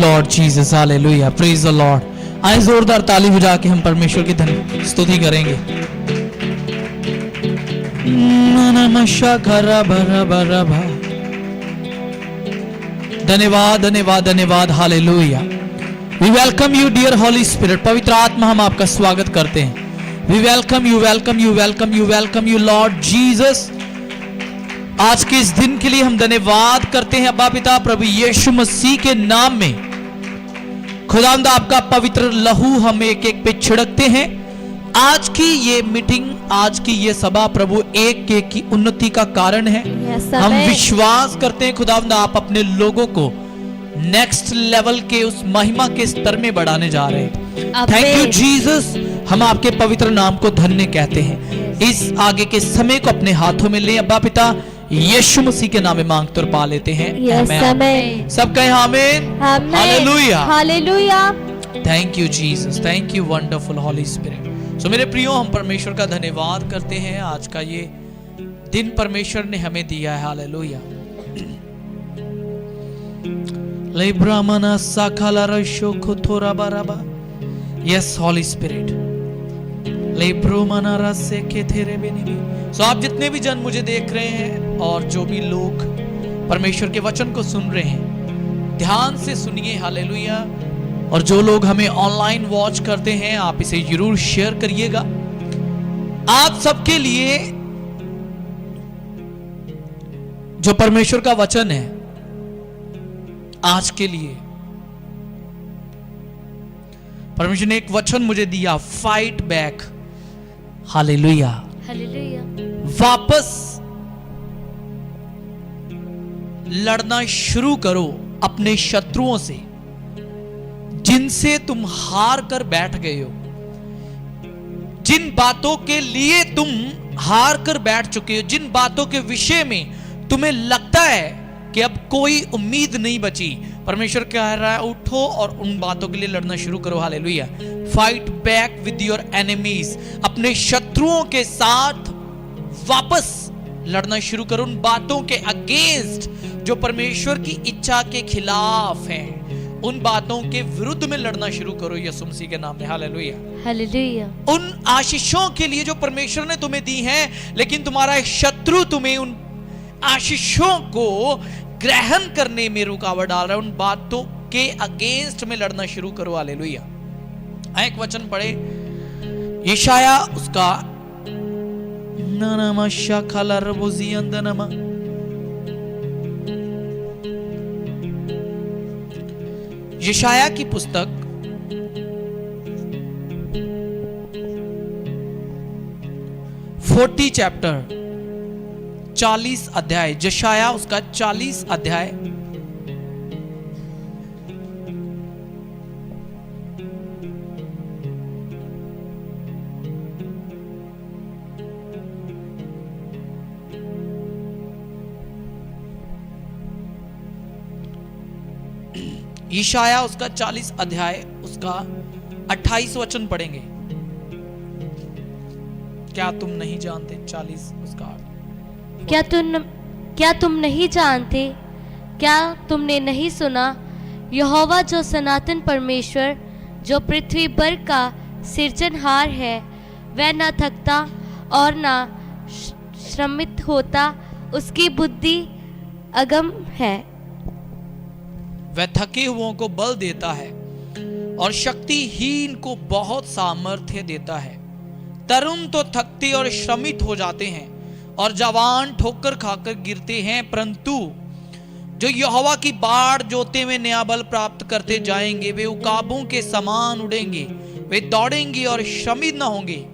Lord Jesus, hallelujah, praise the Lord. आए जोरदार ताली बजा के हम परमेश्वर की धन स्तुति करेंगे। धन्यवाद धन्यवाद धन्यवाद, hallelujah. We welcome you dear Holy Spirit, पवित्र आत्मा हम आपका स्वागत करते हैं। We welcome you, welcome you, welcome you, welcome you Lord Jesus. आज के इस दिन के लिए हम धन्यवाद करते हैं अब्बा पिता प्रभु यीशु मसीह के नाम में। खुदावंद आपका पवित्र लहू हम एक एक पे छिड़कते हैं। आज की ये मीटिंग, आज की ये सभा प्रभु एक एक की उन्नति का कारण है। हम विश्वास करते हैं खुदावंद आप अपने लोगों को नेक्स्ट लेवल के उस महिमा के स्तर में बढ़ाने जा रहे हैं। थैंक यू जीसस, हम आपके पवित्र नाम को धन्य कहते हैं। इस आगे के समय को अपने हाथों में ले अब्बा पिता यीशु मसीह के नाम में मांगते और पा लेते हैं। आमीन। सब कहें आमीन, hallelujah, hallelujah. Thank you Jesus, thank you wonderful holy spirit. So मेरे प्रियो, हम परमेश्वर का धन्यवाद करते हैं। आज का ये दिन परमेश्वर ने हमें दिया है, हालेलुया। ले ब्राह्मणा साखाला रशो खुथोरा बाराबा, यस हॉली स्पिरिट। ले ब्रोमना रसे के थेरे बेनी। सो आप जितने भी जन मुझे देख रहे हैं और जो भी लोग परमेश्वर के वचन को सुन रहे हैं, ध्यान से सुनिए, हालेलुया। और जो लोग हमें ऑनलाइन वॉच करते हैं, आप इसे जरूर शेयर करिएगा। आप सबके लिए जो परमेश्वर का वचन है आज के लिए, परमेश्वर ने एक वचन मुझे दिया, फाइट बैक, हालेलुया। हालेलुया। वापस लड़ना शुरू करो अपने शत्रुओं से जिनसे तुम हार कर बैठ गए हो, जिन बातों के लिए तुम हार कर बैठ चुके हो, जिन बातों के विषय में तुम्हें लगता है कि अब कोई उम्मीद नहीं बची। परमेश्वर कह रहा है उठो और उन बातों के लिए लड़ना शुरू करो, hallelujah. Fight back with your enemies, अपने शत्रुओं के साथ वापस लड़ना शुरू करो, उन बातों के अगेंस्ट जो परमेश्वर की इच्छा के खिलाफ हैं, उन बातों के विरुद्ध में लड़ना शुरू करो यीशु मसीह के नाम में, हालेलुया। हालेलुया। उन आशीषों के लिए जो परमेश्वर ने तुम्हें दी हैं, लेकिन तुम्हारा शत्रु तुम्हें उन आशीषों को ग्रहण करने में रुकावट डाल रहा है, उन बातों के अगेंस्ट में लड़ना शुरू करो, हालेलुया। एक वचन पढ़े, यशाया उसका नानामा शाखाला रबोजी अंदनमा, यशाया की पुस्तक 40 चैप्टर 40 अध्याय, यशाया उसका 40 अध्याय यशाया उसका 40 अध्याय उसका 28 वचन पढ़ेंगे। क्या तुम नहीं जानते? 40 उसका क्या तुम नहीं जानते, क्या तुमने नहीं सुना, यहोवा जो सनातन परमेश्वर, जो पृथ्वी भर का सृजनहार है, वह न थकता और न श्रमित होता, उसकी बुद्धि अगम है। वह थके हुओं को बल देता है और शक्तिहीन को बहुत सामर्थ्य देता है। तरुण तो थकते और श्रमित हो जाते हैं और जवान ठोकर खाकर गिरते हैं, परंतु जो यहोवा की बाढ़ जोते में नया बल प्राप्त करते जाएंगे, वे उकाबों के समान उड़ेंगे, वे दौड़ेंगे और श्रमित ना होंगे,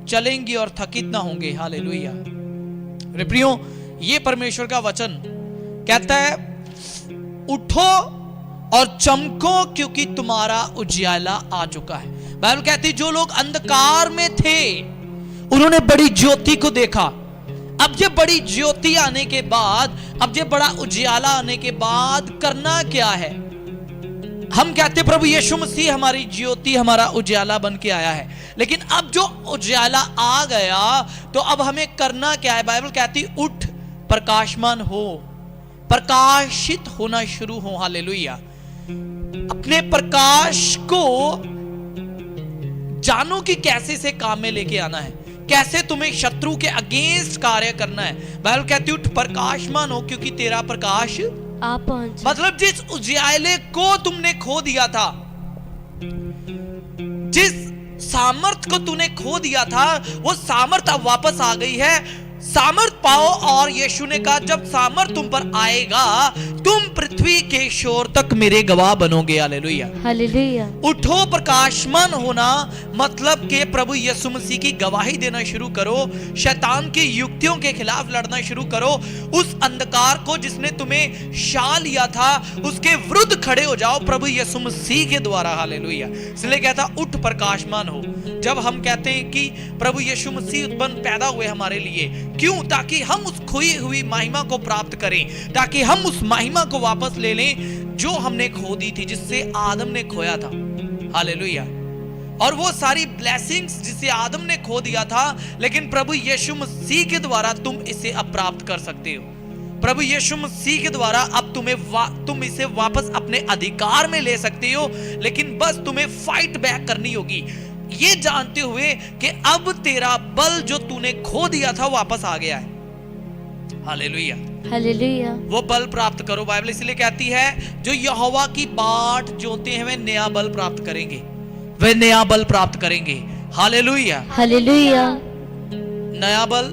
चलेंगे और थकित ना होंगे, हालेलुया। मेरे प्रियो, ये परमेश्वर का वचन कहता है उठो और चमको क्योंकि तुम्हारा उजियाला आ चुका है। बाइबल कहती जो लोग अंधकार में थे उन्होंने बड़ी ज्योति को देखा। अब ये बड़ी ज्योति आने के बाद, अब ये बड़ा उजियाला आने के बाद करना क्या है? हम कहते प्रभु यीशु मसीह हमारी ज्योति, हमारा उजियाला बन के आया है, लेकिन अब जो उजियाला आ गया तो अब हमें करना क्या है? बाइबल कहती उठ, प्रकाशमान हो, प्रकाशित होना शुरू हो, हालेलुया। अपने प्रकाश को जानो कि कैसे से काम में लेके आना है, कैसे तुम्हें शत्रु के अगेंस्ट कार्य करना है। बाइबल कहती है उठ प्रकाशमान हो क्योंकि तेरा प्रकाश आ पहुंच। मतलब जिस उजियाले को तुमने खो दिया था, जिस सामर्थ को तूने खो दिया था, वो सामर्थ अब वापस आ गई है। सामर्थ पाओ। और यीशु ने कहा जब सामर्थ तुम पर आएगा तुम पृथ्वी के शोर तक मेरे गवाह बनोगे। Hallelujah, hallelujah. उठो, प्रकाशमान होना मतलब कि प्रभु यीशु मसीह की गवाही देना शुरू करो, शैतान की युक्तियों के खिलाफ लड़ना शुरू करो। उस अंधकार को जिसने तुम्हें छा लिया था उसके विरुद्ध खड़े हो जाओ प्रभु यीशु मसीह के द्वारा। हालेलुया। इसलिए कहता उठ प्रकाशमान हो। जब हम कहते हैं कि प्रभु यीशु मसीह उत्पन्न पैदा हुए हमारे लिए, क्यों? ताकि हम उस खोई हुई महिमा को प्राप्त करें, ताकि हम उस महिमा को वापस ले लें जो हमने खो दी थी, जिससे आदम ने खोया था। हालेलुया। और वो सारी ब्लेसिंग्स जिसे आदम ने खो दिया था, लेकिन प्रभु यीशु मसीह के द्वारा तुम इसे अब प्राप्त कर सकते हो। प्रभु यीशु मसीह के द्वारा अब तुम इसे वापस अपने अधिकार में ले सकते हो, लेकिन बस तुम्हें फाइट बैक करनी होगी, ये जानते हुए कि अब तेरा बल जो तूने खो दिया था वापस आ गया है। Hallelujah, hallelujah. वो बल प्राप्त करो। बाइबल इसलिए कहती है जो यहोवा की बाट जोते हैं वे नया बल प्राप्त करेंगे, वे नया बल प्राप्त करेंगे। Hallelujah, hallelujah. नया बल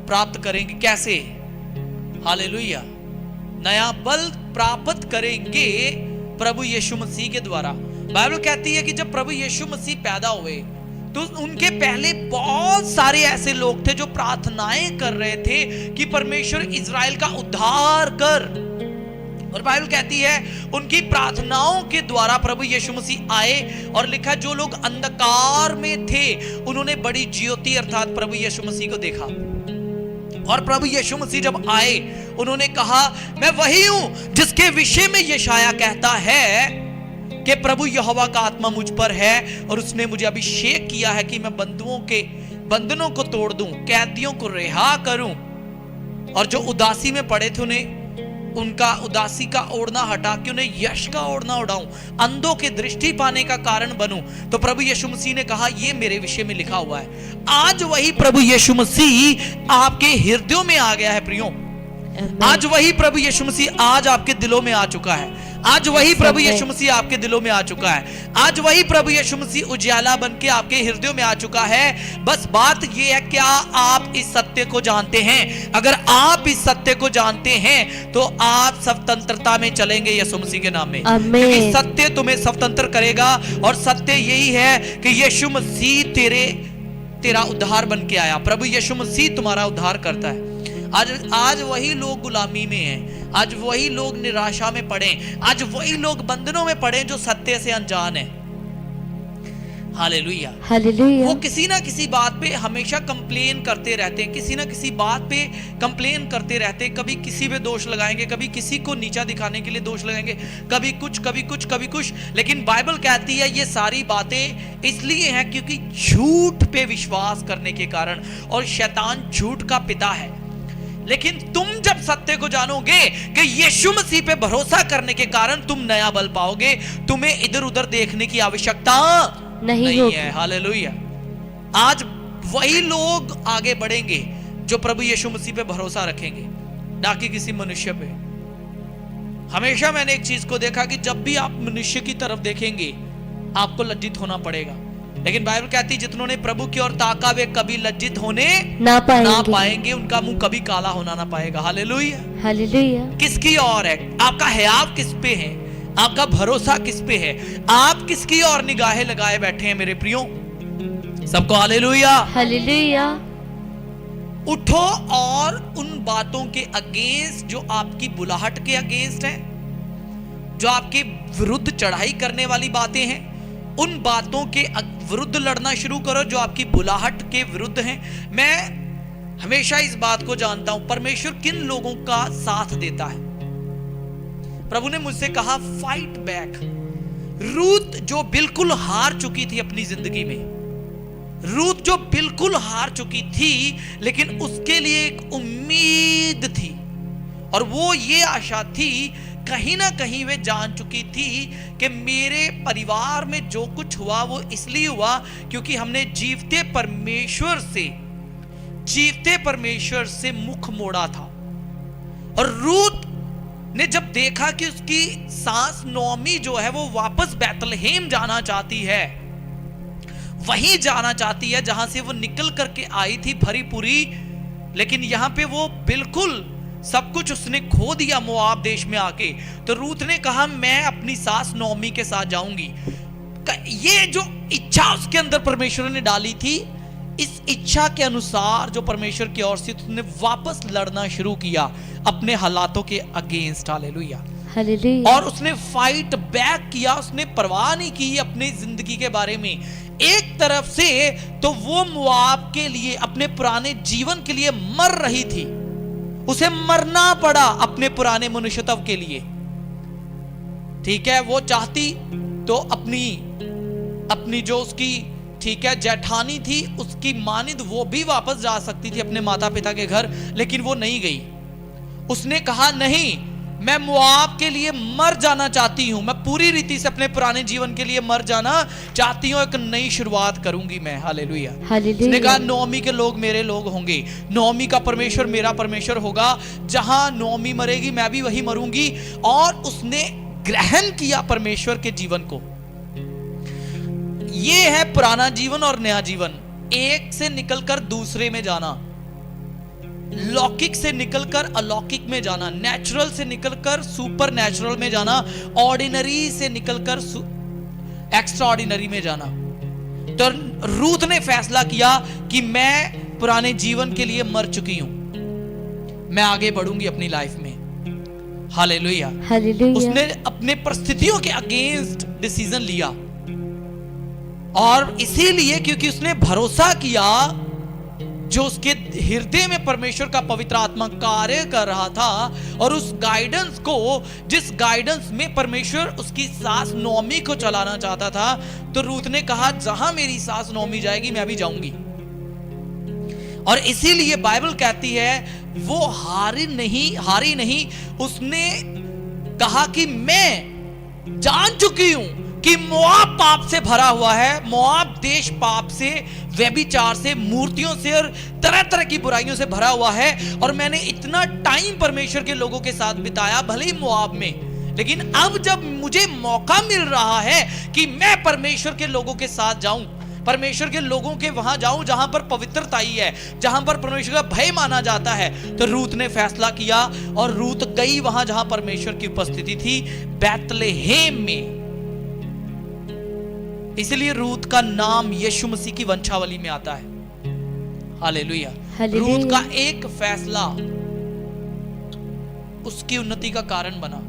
प्राप्त करेंगे कैसे? हालेलुया, नया बल प्राप्त करेंगे प्रभु यीशु मसीह के द्वारा। बाइबल कहती है कि जब प्रभु यीशु मसीह पैदा हुए तो उनके पहले बहुत सारे ऐसे लोग थे जो प्रार्थनाएं कर रहे थे कि परमेश्वर इज़राइल का उद्धार कर। और बाइबल कहती है उनकी प्रार्थनाओं के द्वारा प्रभु यीशु मसीह आए, और लिखा जो लोग अंधकार में थे उन्होंने बड़ी ज्योति अर्थात प्रभु यीशु मसीह को देखा। और प्रभु यीशु मसीह जब आए उन्होंने कहा मैं वही हूं जिसके विषय में यशायाह कहता है कि प्रभु यहोवा का आत्मा मुझ पर है और उसने मुझे अभिषेक किया है कि मैं बंधनों को तोड़ दूं, कैदियों को रिहा करूं, और जो उदासी में पड़े थे उन्हें उनका उदासी का ओढ़ना हटा के उन्हें यश का ओढ़ना उड़ाऊं, अंधों के दृष्टि पाने का कारण बनूं। तो प्रभु यीशु मसीह ने कहा ये मेरे विषय में लिखा हुआ है। आज वही प्रभु यीशु मसीह आपके हृदयों में आ गया है प्रियो। आज वही प्रभु यीशु मसीह आज आपके दिलों में आ चुका है। आज वही प्रभु यीशु मसीह आपके दिलों में आ चुका है। आज वही प्रभु यीशु मसीह उजाला बन के आपके हृदयों में आ चुका है। बस बात यह है क्या आप इस सत्य को जानते हैं? अगर आप इस सत्य को जानते हैं तो आप स्वतंत्रता में चलेंगे यीशु मसीह के नाम में, क्योंकि सत्य तुम्हें स्वतंत्र करेगा। और सत्य यही है कि यीशु मसीह तेरा उद्धार बन के आया। प्रभु यीशु मसीह तुम्हारा उद्धार करता है। आज वही लोग गुलामी में हैं, आज वही लोग निराशा में पड़े, आज वही लोग बंधनों में पड़े जो सत्य से अनजान है। Hallelujah, hallelujah. वो किसी ना किसी बात पे हमेशा कंप्लेन करते रहते हैं, किसी ना किसी बात पे कंप्लेन करते रहते हैं। कभी किसी पे दोष लगाएंगे, कभी किसी को नीचा दिखाने के लिए दोष लगाएंगे, कभी कुछ कभी कुछ कभी कुछ। लेकिन बाइबल कहती है ये सारी बातें इसलिए हैं क्योंकि झूठ पे विश्वास करने के कारण, और शैतान झूठ का पिता है। लेकिन तुम जब सत्य को जानोगे कि यीशु मसीह पे भरोसा करने के कारण तुम नया बल पाओगे, तुम्हें इधर उधर देखने की आवश्यकता नहीं है। हालेलुया। आज वही लोग आगे बढ़ेंगे जो प्रभु यीशु मसीह पे भरोसा रखेंगे, ना कि किसी मनुष्य पे। हमेशा मैंने एक चीज को देखा कि जब भी आप मनुष्य की तरफ देखेंगे आपको लज्जित होना पड़ेगा, लेकिन बाइबल कहती है जितनों ने प्रभु की ओर ताका वे कभी लज्जित होने ना पाएंगे, उनका मुंह कभी काला होना ना पाएगा। Hallelujah, hallelujah. किसकी ओर है आपका हयाव? किस पे है आपका भरोसा? किस पे है? आप किसकी ओर निगाहें लगाए बैठे हैं मेरे प्रियो? सबको हालेलुया, हालेलुया। उठो और उन बातों के अगेंस्ट जो आपकी बुलाहट के अगेंस्ट है, जो आपके विरुद्ध चढ़ाई करने वाली बातें हैं, उन बातों के विरुद्ध लड़ना शुरू करो जो आपकी बुलाहट के विरुद्ध हैं। मैं हमेशा इस बात को जानता हूं परमेश्वर किन लोगों का साथ देता है। प्रभु ने मुझसे कहा फाइट बैक। रूत जो बिल्कुल हार चुकी थी अपनी जिंदगी में, रूत जो बिल्कुल हार चुकी थी, लेकिन उसके लिए एक उम्मीद थी, और वो ये आशा थी कहीं ना कहीं वे जान चुकी थी कि मेरे परिवार में जो कुछ हुआ वो इसलिए हुआ क्योंकि हमने जीवते परमेश्वर से मुख मोड़ा था। और रूत ने जब देखा कि उसकी सास नोमी जो है वो वापस बैतलहेम जाना चाहती है, वहीं जाना चाहती है जहां से वो निकल करके आई थी भरी पूरी, लेकिन यहां पे वो बिल्कुल सब कुछ उसने खो दिया मोआब देश में आके। तो रूत ने कहा मैं अपनी सास नोमी के साथ जाऊंगी। ये जो इच्छा उसके अंदर परमेश्वर ने डाली थी, इस इच्छा के अनुसार जो परमेश्वर की ओर से उसने वापस लड़ना शुरू किया अपने हालातों के अगेंस्ट। Hallelujah, hallelujah. और उसने फाइट बैक किया, उसने परवाह नहीं की अपनी जिंदगी के बारे में। एक तरफ से तो वो मोआब के लिए, अपने पुराने जीवन के लिए मर रही थी, उसे मरना पड़ा अपने पुराने मनुष्यत्व के लिए। ठीक है, वो चाहती तो अपनी जो उसकी ठीक है जेठानी थी, उसकी मानिद, वो भी वापस जा सकती थी अपने माता पिता के घर, लेकिन वो नहीं गई। उसने कहा नहीं, मैं मोआब के लिए मर जाना चाहती हूं, मैं पूरी रीति से अपने पुराने जीवन के लिए मर जाना चाहती हूं, एक नई शुरुआत करूंगी मैं। हालेलुया। उसने कहा नोमी के लोग मेरे लोग होंगे, नोमी का परमेश्वर मेरा परमेश्वर होगा, जहां नोमी मरेगी मैं भी वही मरूंगी। और उसने ग्रहण किया परमेश्वर के जीवन को। ये है पुराना जीवन और नया जीवन, एक से निकलकर दूसरे में जाना, लौकिक से निकलकर अलौकिक में जाना, नेचुरल से निकलकर सुपर नेचुरल में जाना, ऑर्डिनरी से निकलकर एक्स्ट्रा ऑर्डिनरी में जाना। तो रूत ने फैसला किया कि मैं पुराने जीवन के लिए मर चुकी हूं, मैं आगे बढ़ूंगी अपनी लाइफ में। Hallelujah, hallelujah. उसने अपने परिस्थितियों के अगेंस्ट डिसीजन लिया, और इसीलिए क्योंकि उसने भरोसा किया जो उसके हृदय में परमेश्वर का पवित्र आत्मा कार्य कर रहा था, और उस गाइडेंस को, जिस गाइडेंस में परमेश्वर उसकी सास नोमी को चलाना चाहता था, तो रूत ने कहा जहां मेरी सास नोमी जाएगी मैं भी जाऊंगी। और इसीलिए बाइबल कहती है वो हारी नहीं, उसने कहा कि मैं जान चुकी हूं कि मोआब पाप से भरा हुआ है, मोआब देश पाप से, व्यभिचार से, मूर्तियों से और तरह तरह की बुराइयों से भरा हुआ है। और मैंने इतना टाइम परमेश्वर के लोगों के साथ बिताया, भले ही मोआब में, लेकिन अब जब मुझे मौका मिल रहा है कि मैं परमेश्वर के लोगों के साथ जाऊं, परमेश्वर के लोगों के वहां जाऊं जहां पर पवित्रता ही है, जहां पर परमेश्वर का भय माना जाता है, तो रूत ने फैसला किया और रूत गई वहां जहां परमेश्वर की उपस्थिति थी, बैतलहेम में। इसलिए रूत का नाम यीशु मसीह की वंशावली में आता है। हालेलुया। रूत का एक फैसला उसकी उन्नति का कारण बना।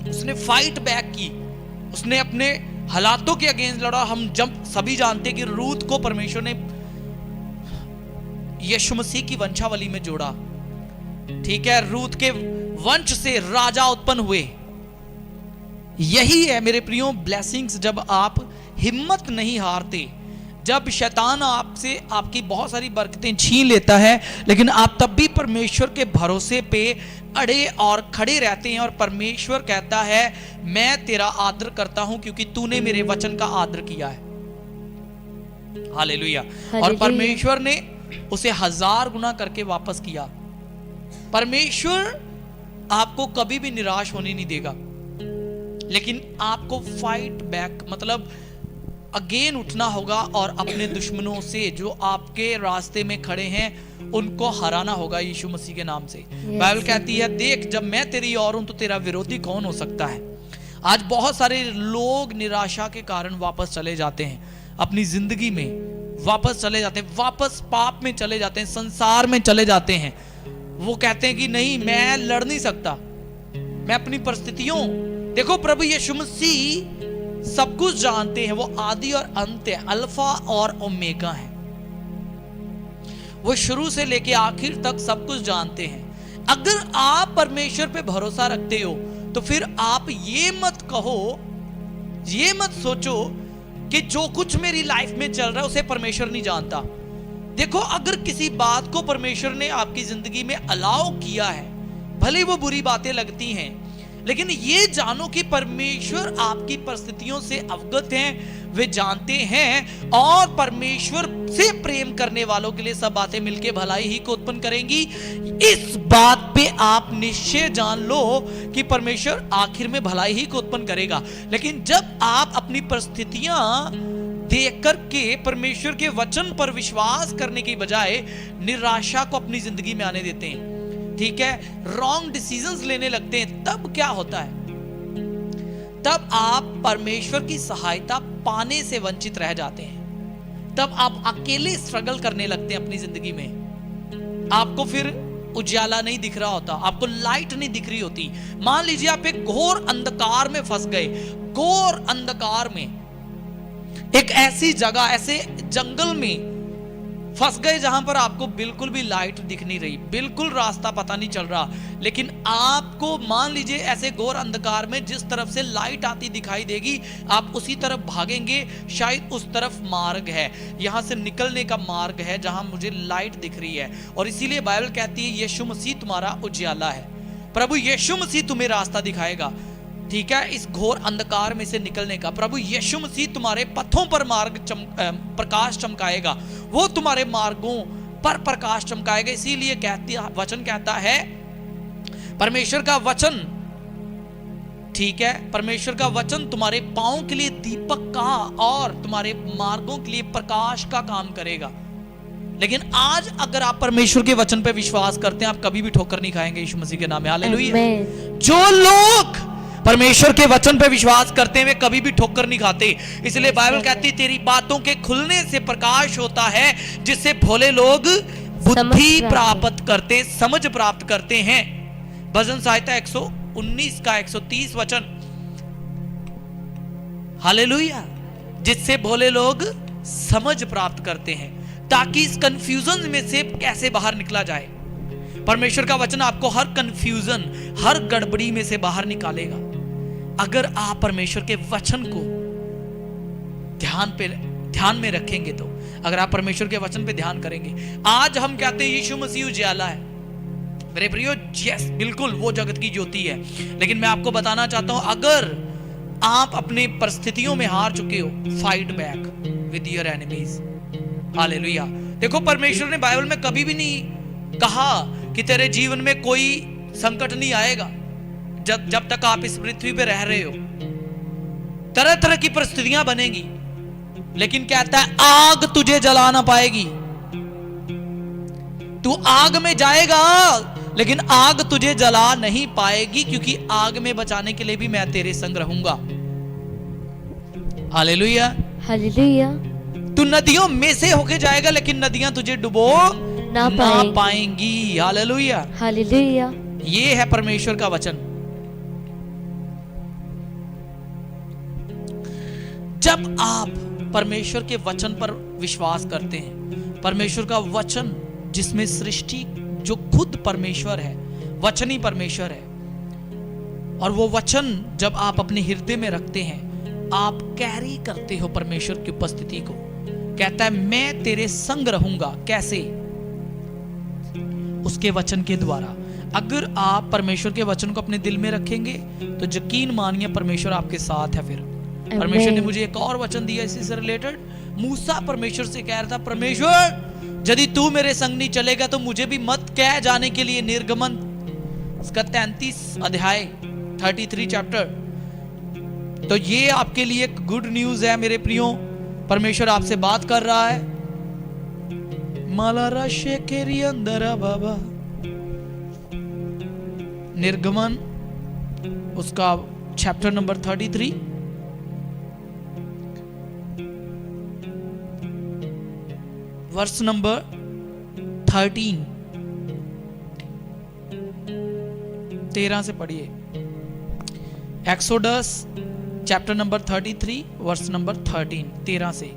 उसने फाइट बैक की, उसने अपने हालातों के अगेंस्ट लड़ा। हम जब सभी जानते हैं कि रूत को परमेश्वर ने यीशु मसीह की वंशावली में जोड़ा। ठीक है, रूत के वंश से राजा उत्पन्न हुए। यही है मेरे प्रियो ब्लेसिंग्स, जब आप हिम्मत नहीं हारते, जब शैतान आपसे आपकी बहुत सारी बरकतें छीन लेता है, लेकिन आप तब भी परमेश्वर के भरोसे पे अड़े और खड़े रहते हैं, और परमेश्वर कहता है मैं तेरा आदर करता हूं क्योंकि तूने मेरे वचन का आदर किया है। हालेलुया। और परमेश्वर ने उसे 1000 गुना करके वापस किया। परमेश्वर आपको कभी भी निराश होने नहीं देगा, लेकिन आपको फाइट बैक, मतलब अगेन उठना होगा और अपने दुश्मनों से जो आपके रास्ते में खड़े हैं उनको हराना होगा यीशु मसीह के नाम से। बाइबल कहती है देख जब मैं तेरी ओर हूं तो तेरा विरोधी कौन हो सकता है। आज बहुत सारे लोग निराशा के कारण वापस चले जाते हैं, अपनी जिंदगी में वापस चले जाते हैं, वापस पाप में चले जाते हैं, संसार में चले जाते हैं। वो कहते हैं कि नहीं मैं लड़ नहीं सकता, मैं अपनी परिस्थितियों, देखो प्रभु यीशु मसीह सब कुछ जानते हैं, वो आदि और अंत है, अल्फा और ओमेगा है, वो शुरू से लेके आखिर तक सब कुछ जानते हैं। अगर आप परमेश्वर पे भरोसा रखते हो तो फिर आप ये मत कहो, ये मत सोचो कि जो कुछ मेरी लाइफ में चल रहा है उसे परमेश्वर नहीं जानता। देखो अगर किसी बात को परमेश्वर ने आपकी जिंदगी में अलाउ किया है, भले वो बुरी बातें लगती हैं, लेकिन ये जानो कि परमेश्वर आपकी परिस्थितियों से अवगत हैं, वे जानते हैं, और परमेश्वर से प्रेम करने वालों के लिए सब बातें मिलकर भलाई ही को उत्पन्न करेंगी। इस बात पे आप निश्चय जान लो कि परमेश्वर आखिर में भलाई ही को उत्पन्न करेगा। लेकिन जब आप अपनी परिस्थितियां देख करके परमेश्वर के वचन पर विश्वास करने की बजाय निराशा को अपनी जिंदगी में आने देते हैं, ठीक है, रॉन्ग डिसीजंस लेने लगते हैं, तब क्या होता है? तब आप परमेश्वर की सहायता पाने से वंचित रह जाते हैं। तब आप अकेले स्ट्रगल करने लगते हैं अपनी जिंदगी में। आपको फिर उजाला नहीं दिख रहा होता, आपको लाइट नहीं दिख रही होती। मान लीजिए आप एक घोर अंधकार में फंस गए, घोर अंधकार में, एक ऐसी जगह, ऐसे जंगल में फंस गए जहां पर आपको बिल्कुल भी लाइट दिख नहीं रही, बिल्कुल रास्ता पता नहीं चल रहा। लेकिन आपको मान लीजिए ऐसे घोर अंधकार में जिस तरफ से लाइट आती दिखाई देगी, आप उसी तरफ भागेंगे। शायद उस तरफ मार्ग है, यहां से निकलने का मार्ग है जहां मुझे लाइट दिख रही है। और इसीलिए बाइबल कहती है यीशु मसीह तुम्हारा उजियाला है। प्रभु यीशु मसीह तुम्हें रास्ता दिखाएगा, ठीक है, इस घोर अंधकार में से निकलने का। प्रभु यीशु मसीह तुम्हारे पथों पर प्रकाश चमकाएगा, वो तुम्हारे मार्गों पर प्रकाश चमकाएगा। इसीलिए वचन कहता है, परमेश्वर का वचन, ठीक है, परमेश्वर का वचन तुम्हारे पांव के लिए दीपक का और तुम्हारे मार्गों के लिए प्रकाश का काम करेगा। लेकिन आज अगर आप परमेश्वर के वचन पे विश्वास करते हैं, आप कभी भी ठोकर नहीं खाएंगे यीशु मसीह के नाम में। हालेलुया। जो लोग परमेश्वर के वचन पे विश्वास करते हैं वे कभी भी ठोकर नहीं खाते। इसलिए बाइबल कहती है तेरी बातों के खुलने से प्रकाश होता है, जिससे भोले लोग बुद्धि प्राप्त करते, समझ प्राप्त करते हैं। भजन संहिता 119 का 130 वचन। हालेलुया। जिससे भोले लोग समझ प्राप्त करते हैं, ताकि इस कंफ्यूजन में से कैसे बाहर निकला जाए। परमेश्वर का वचन आपको हर कंफ्यूजन, हर गड़बड़ी में से बाहर निकालेगा, अगर आप परमेश्वर के वचन को ध्यान में रखेंगे। तो अगर आप परमेश्वर के वचन पे ध्यान करेंगे। आज हम कहते हैं यीशु मसीह उजियाला है, मेरे प्रियो, यस, बिल्कुल वो जगत की ज्योति है। लेकिन मैं आपको बताना चाहता हूं, अगर आप अपनी परिस्थितियों में हार चुके हो, fight back with your enemies. Hallelujah. देखो, परमेश्वर ने बाइबल में कभी भी नहीं कहा कि तेरे जीवन में कोई संकट नहीं आएगा जब तक आप इस पृथ्वी पे रह रहे हो। तरह तरह की परिस्थितियां बनेगी, लेकिन कहता है आग तुझे जला ना पाएगी। तू आग में जाएगा, लेकिन आग तुझे जला नहीं पाएगी, क्योंकि आग में बचाने के लिए भी मैं तेरे संग रहूंगा। Hallelujah, hallelujah. तू नदियों में से होके जाएगा, लेकिन नदियां तुझे डुबो ना पाएंगी। Hallelujah, hallelujah. ये है परमेश्वर का वचन। जब आप परमेश्वर के वचन पर विश्वास करते हैं, परमेश्वर का वचन जिसमें सृष्टि, जो खुद परमेश्वर है, वचन ही परमेश्वर है, और वो वचन जब आप अपने हृदय में रखते हैं, आप कैरी करते हो परमेश्वर की उपस्थिति को। कहता है मैं तेरे संग रहूंगा। कैसे? उसके वचन के द्वारा। अगर आप परमेश्वर के वचन को अपने दिल में रखेंगे तो यकीन मानिए परमेश्वर आपके साथ है। फिर परमेश्वर ने मुझे एक और वचन दिया इसी से रिलेटेड। मूसा परमेश्वर से कह रहा था, परमेश्वर यदि तू मेरे संग नहीं चलेगा तो मुझे भी मत कह जाने के लिए। निर्गमन इसका 33 अध्याय 33 चैप्टर। तो ये आपके लिए एक गुड न्यूज है मेरे प्रियो। परमेश्वर आपसे बात कर रहा है। मालारा शेकेरी अंदरा बाबा। निर्गमन उसका चैप्टर नंबर 33 वर्स नंबर 13 से पढ़िए। Exodus chapter number 33 verse number 13 से।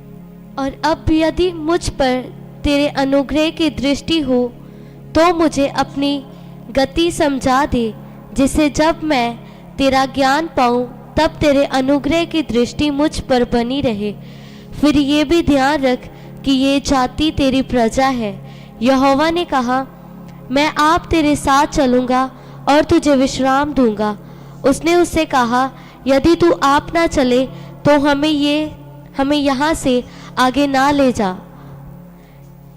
और अब यदि मुझ पर तेरे अनुग्रह की दृष्टि हो तो मुझे अपनी गति समझा दे, जिससे जब मैं तेरा ज्ञान पाऊं तब तेरे अनुग्रह की दृष्टि मुझ पर बनी रहे। फिर ये भी ध्यान रख कि ये जाति तेरी प्रजा है। यहोवा ने कहा, मैं आप तेरे साथ चलूंगा और तुझे विश्राम दूंगा उसने उससे कहा, यदि तू आप ना चले तो हमें यहाँ से आगे ना ले जा।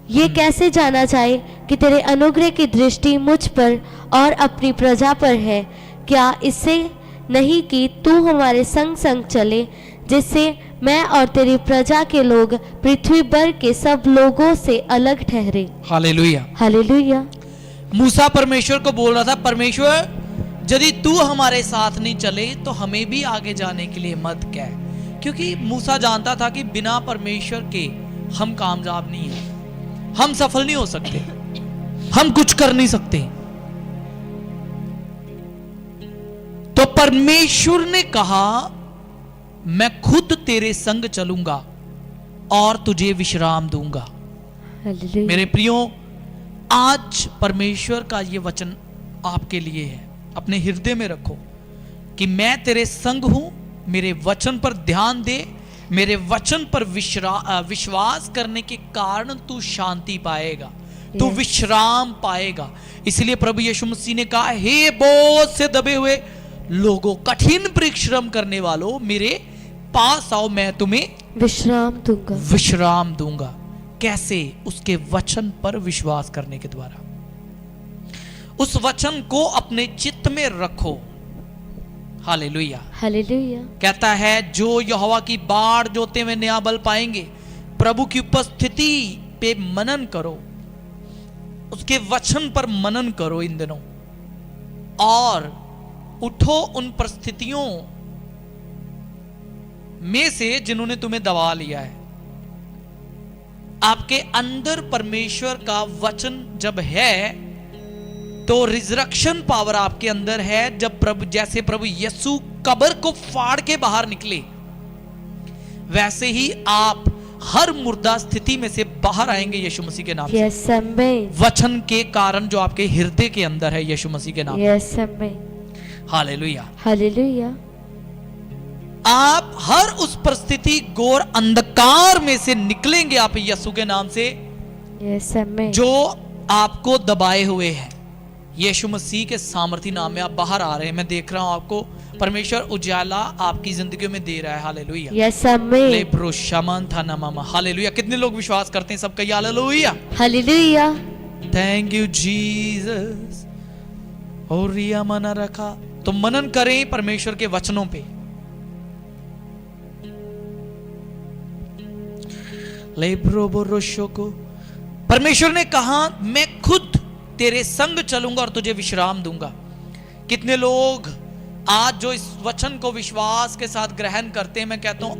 ये कैसे जाना जाए कि तेरे अनुग्रह की दृष्टि मुझ पर और अपनी प्रजा पर है? क्या इससे नहीं कि तू हमारे संग संग चले, जिससे मैं और तेरी प्रजा के लोग पृथ्वी भर के सब लोगों से अलग ठहरे। हालेलुया। हालेलुया। मूसा परमेश्वर को बोल रहा था, परमेश्वर यदि तू हमारे साथ नहीं चले तो हमें भी आगे जाने के लिए मत कह। क्योंकि मूसा जानता था कि बिना परमेश्वर के हम कामयाब नहीं हैं, हम सफल नहीं हो सकते, हम कुछ कर नहीं सकते। तो परमेश्वर ने कहा, मैं खुद तेरे संग चलूंगा और तुझे विश्राम दूंगा। हालेलुया। मेरे प्रियो, आज परमेश्वर का ये वचन आपके लिए है। अपने हृदय में रखो कि मैं तेरे संग हूं, मेरे वचन पर ध्यान दे, मेरे वचन पर विश्वास करने के कारण तू शांति पाएगा, तू विश्राम पाएगा। इसलिए प्रभु यीशु मसीह ने कहा, हे बोझ से दबे हुए लोगों, कठिन परिश्रम करने वालों, मेरे पास आओ, मैं तुम्हें विश्राम दूंगा। कैसे? उसके वचन पर विश्वास करने के द्वारा। उस वचन को अपने चित्त में रखो। हालेलुया। हालेलुया। कहता है, जो यहोवा की बाढ़ जोते हुए नया बल पाएंगे, प्रभु की उपस्थिति पे मनन करो, उसके वचन पर मनन करो इन दिनों, और उठो उन परिस्थितियों में से जिन्होंने तुम्हें दबा लिया है। आपके अंदर परमेश्वर का वचन जब है तो रिजरेक्शन पावर आपके अंदर है। जब जैसे प्रभु यीशु कब्र को फाड़ के बाहर निकले, वैसे ही आप हर मुर्दा स्थिति में से बाहर आएंगे यीशु मसीह के नाम से। यस आमीन। वचन के कारण जो आपके हृदय के अंदर है यीशु मसीह के नाम से। यस आमीन। हालेलुया। हालेलुया। आप हर उस परिस्थिति घोर अंधकार में से निकलेंगे आप यीशु के नाम से, यस आमीन, जो आपको दबाए हुए है। यीशु मसीह के सामर्थी नाम में आप बाहर आ रहे हैं। मैं देख रहा हूं आपको परमेश्वर उजाला आपकी जिंदगी में दे रहा है। हालेलुया। यस आमीन। लेब्रो शमन था ना मामा। हालेलुया। कितने लोग विश्वास करते हैं? सबका hallelujah. Hallelujah. Thank you Jesus. और रिया मना रखा तो मनन करें परमेश्वर के वचनों पे। लेब्रो बोरोशो को परमेश्वर ने कहा, मैं खुद तेरे संग चलूंगा और तुझे विश्राम दूंगा। कितने लोग आज जो इस वचन को विश्वास के साथ ग्रहण करते हैं, मैं कहता हूं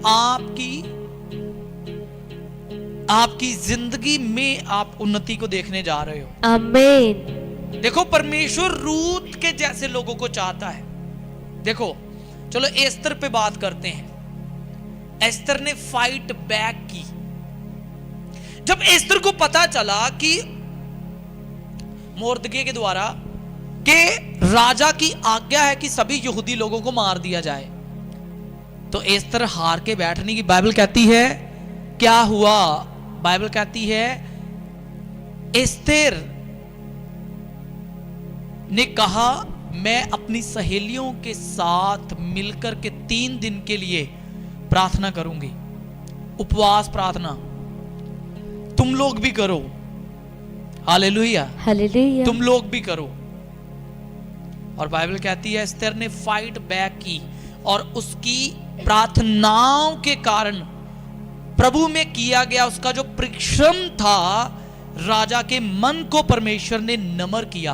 आपकी जिंदगी में आप उन्नति को देखने जा रहे हो। आमीन। देखो, परमेश्वर रूत के जैसे लोगों को चाहता है। देखो, चलो एस्तर पे बात करते हैं। एस्तर ने फाइट बैक की। जब एस्तर को पता चला कि मोर्दके के द्वारा के राजा की आज्ञा है कि सभी यहूदी लोगों को मार दिया जाए, तो एस्तर हार के बैठने की बाइबल कहती है क्या हुआ? बाइबल कहती है एस्तर ने कहा, मैं अपनी सहेलियों के साथ मिलकर के 3 दिन के लिए प्रार्थना करूंगी, उपवास प्रार्थना। तुम लोग भी करो। हालेलुया। हालेलुया। तुम लोग भी करो। और बाइबल कहती है एस्तर ने फाइट बैक की, और उसकी प्रार्थनाओं के कारण प्रभु में किया गया उसका जो परिश्रम था, राजा के मन को परमेश्वर ने नम्र किया,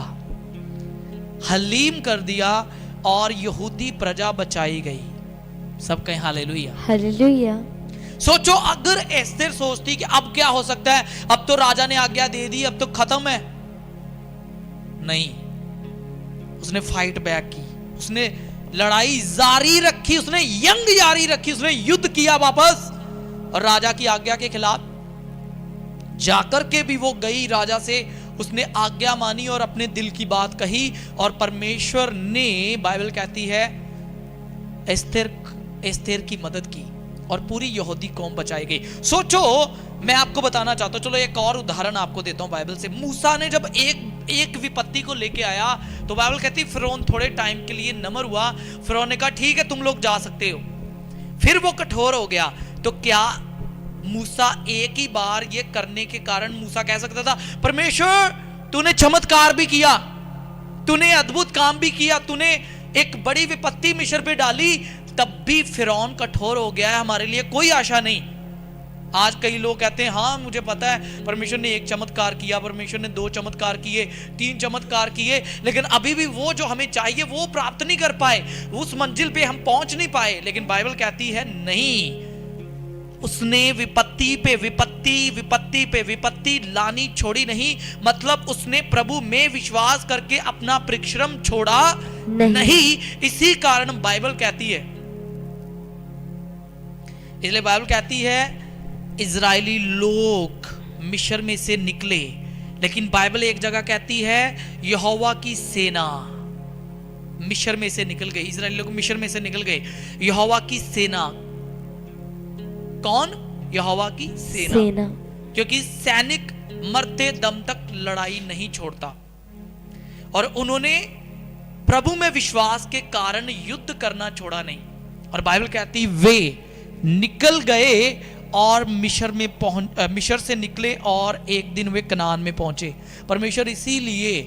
हलीम कर दिया, और यहूदी प्रजा बचाई गई। सब कहें हालेलुया। हालेलुया। सोचो, अगर एस्तर सोचती कि अब क्या हो सकता है, अब तो राजा ने आज्ञा दे दी, अब तो खत्म है, नहीं, उसने फाइट बैक की, उसने लड़ाई जारी रखी, उसने जंग जारी रखी, उसने युद्ध किया वापस, और राजा की आज्ञा के खिलाफ जाकर के भी वो गई राजा से, उसने आज्ञा मानी और अपने दिल की बात कही, और परमेश्वर ने, बाइबल कहती है, एस्तर की मदद की और पूरी यहूदी कौम बचाई गई। सोचो, मैं आपको बताना चाहता हूं, चलो एक और उदाहरण आपको देता हूं बाइबल से। मूसा ने जब एक एक विपत्ति को लेके आया तो बाइबल कहती फिरौन थोड़े टाइम के लिए नम्र हुआ। फिरौन ने कहा ठीक है तुम लोग जा सकते हो, फिर वो कठोर हो गया। तो क्या मूसा एक ही बार ये करने के कारण मूसा कह सकता था परमेश्वर तूने चमत्कार भी किया, तूने अद्भुत काम भी किया, तूने एक बड़ी विपत्ति मिस्र पे डाली, तब भी फिरौन कठोर हो गया है, हमारे लिए कोई आशा नहीं। आज कई लोग कहते हैं हाँ मुझे पता है परमेश्वर ने एक चमत्कार किया, परमेश्वर ने 2 चमत्कार किए, 3 चमत्कार किए, लेकिन अभी भी वो जो हमें चाहिए वो प्राप्त नहीं कर पाए, उस मंजिल पे हम पहुंच नहीं पाए। लेकिन बाइबल कहती है नहीं, उसने विपत्ति पे विपत्ति, विपत्ति पे विपत्ति लानी छोड़ी नहीं। मतलब उसने प्रभु में विश्वास करके अपना परिश्रम छोड़ा नहीं। इसी कारण बाइबल कहती है, इसलिए बाइबल कहती है इजरायली लोग मिस्र में से निकले, लेकिन बाइबल एक जगह कहती है यहोवा की सेना मिस्र में से निकल गई। इजरायली लोग मिस्र में से निकल गए, यहोवा की सेना। कौन? यहोवा की सेना। क्योंकि सैनिक मरते दम तक लड़ाई नहीं छोड़ता, और उन्होंने प्रभु में विश्वास के कारण युद्ध करना छोड़ा नहीं। और बाइबल कहती वे निकल गए और मिस्र से निकले और एक दिन वे कनान में पहुंचे। परमेश्वर इसीलिए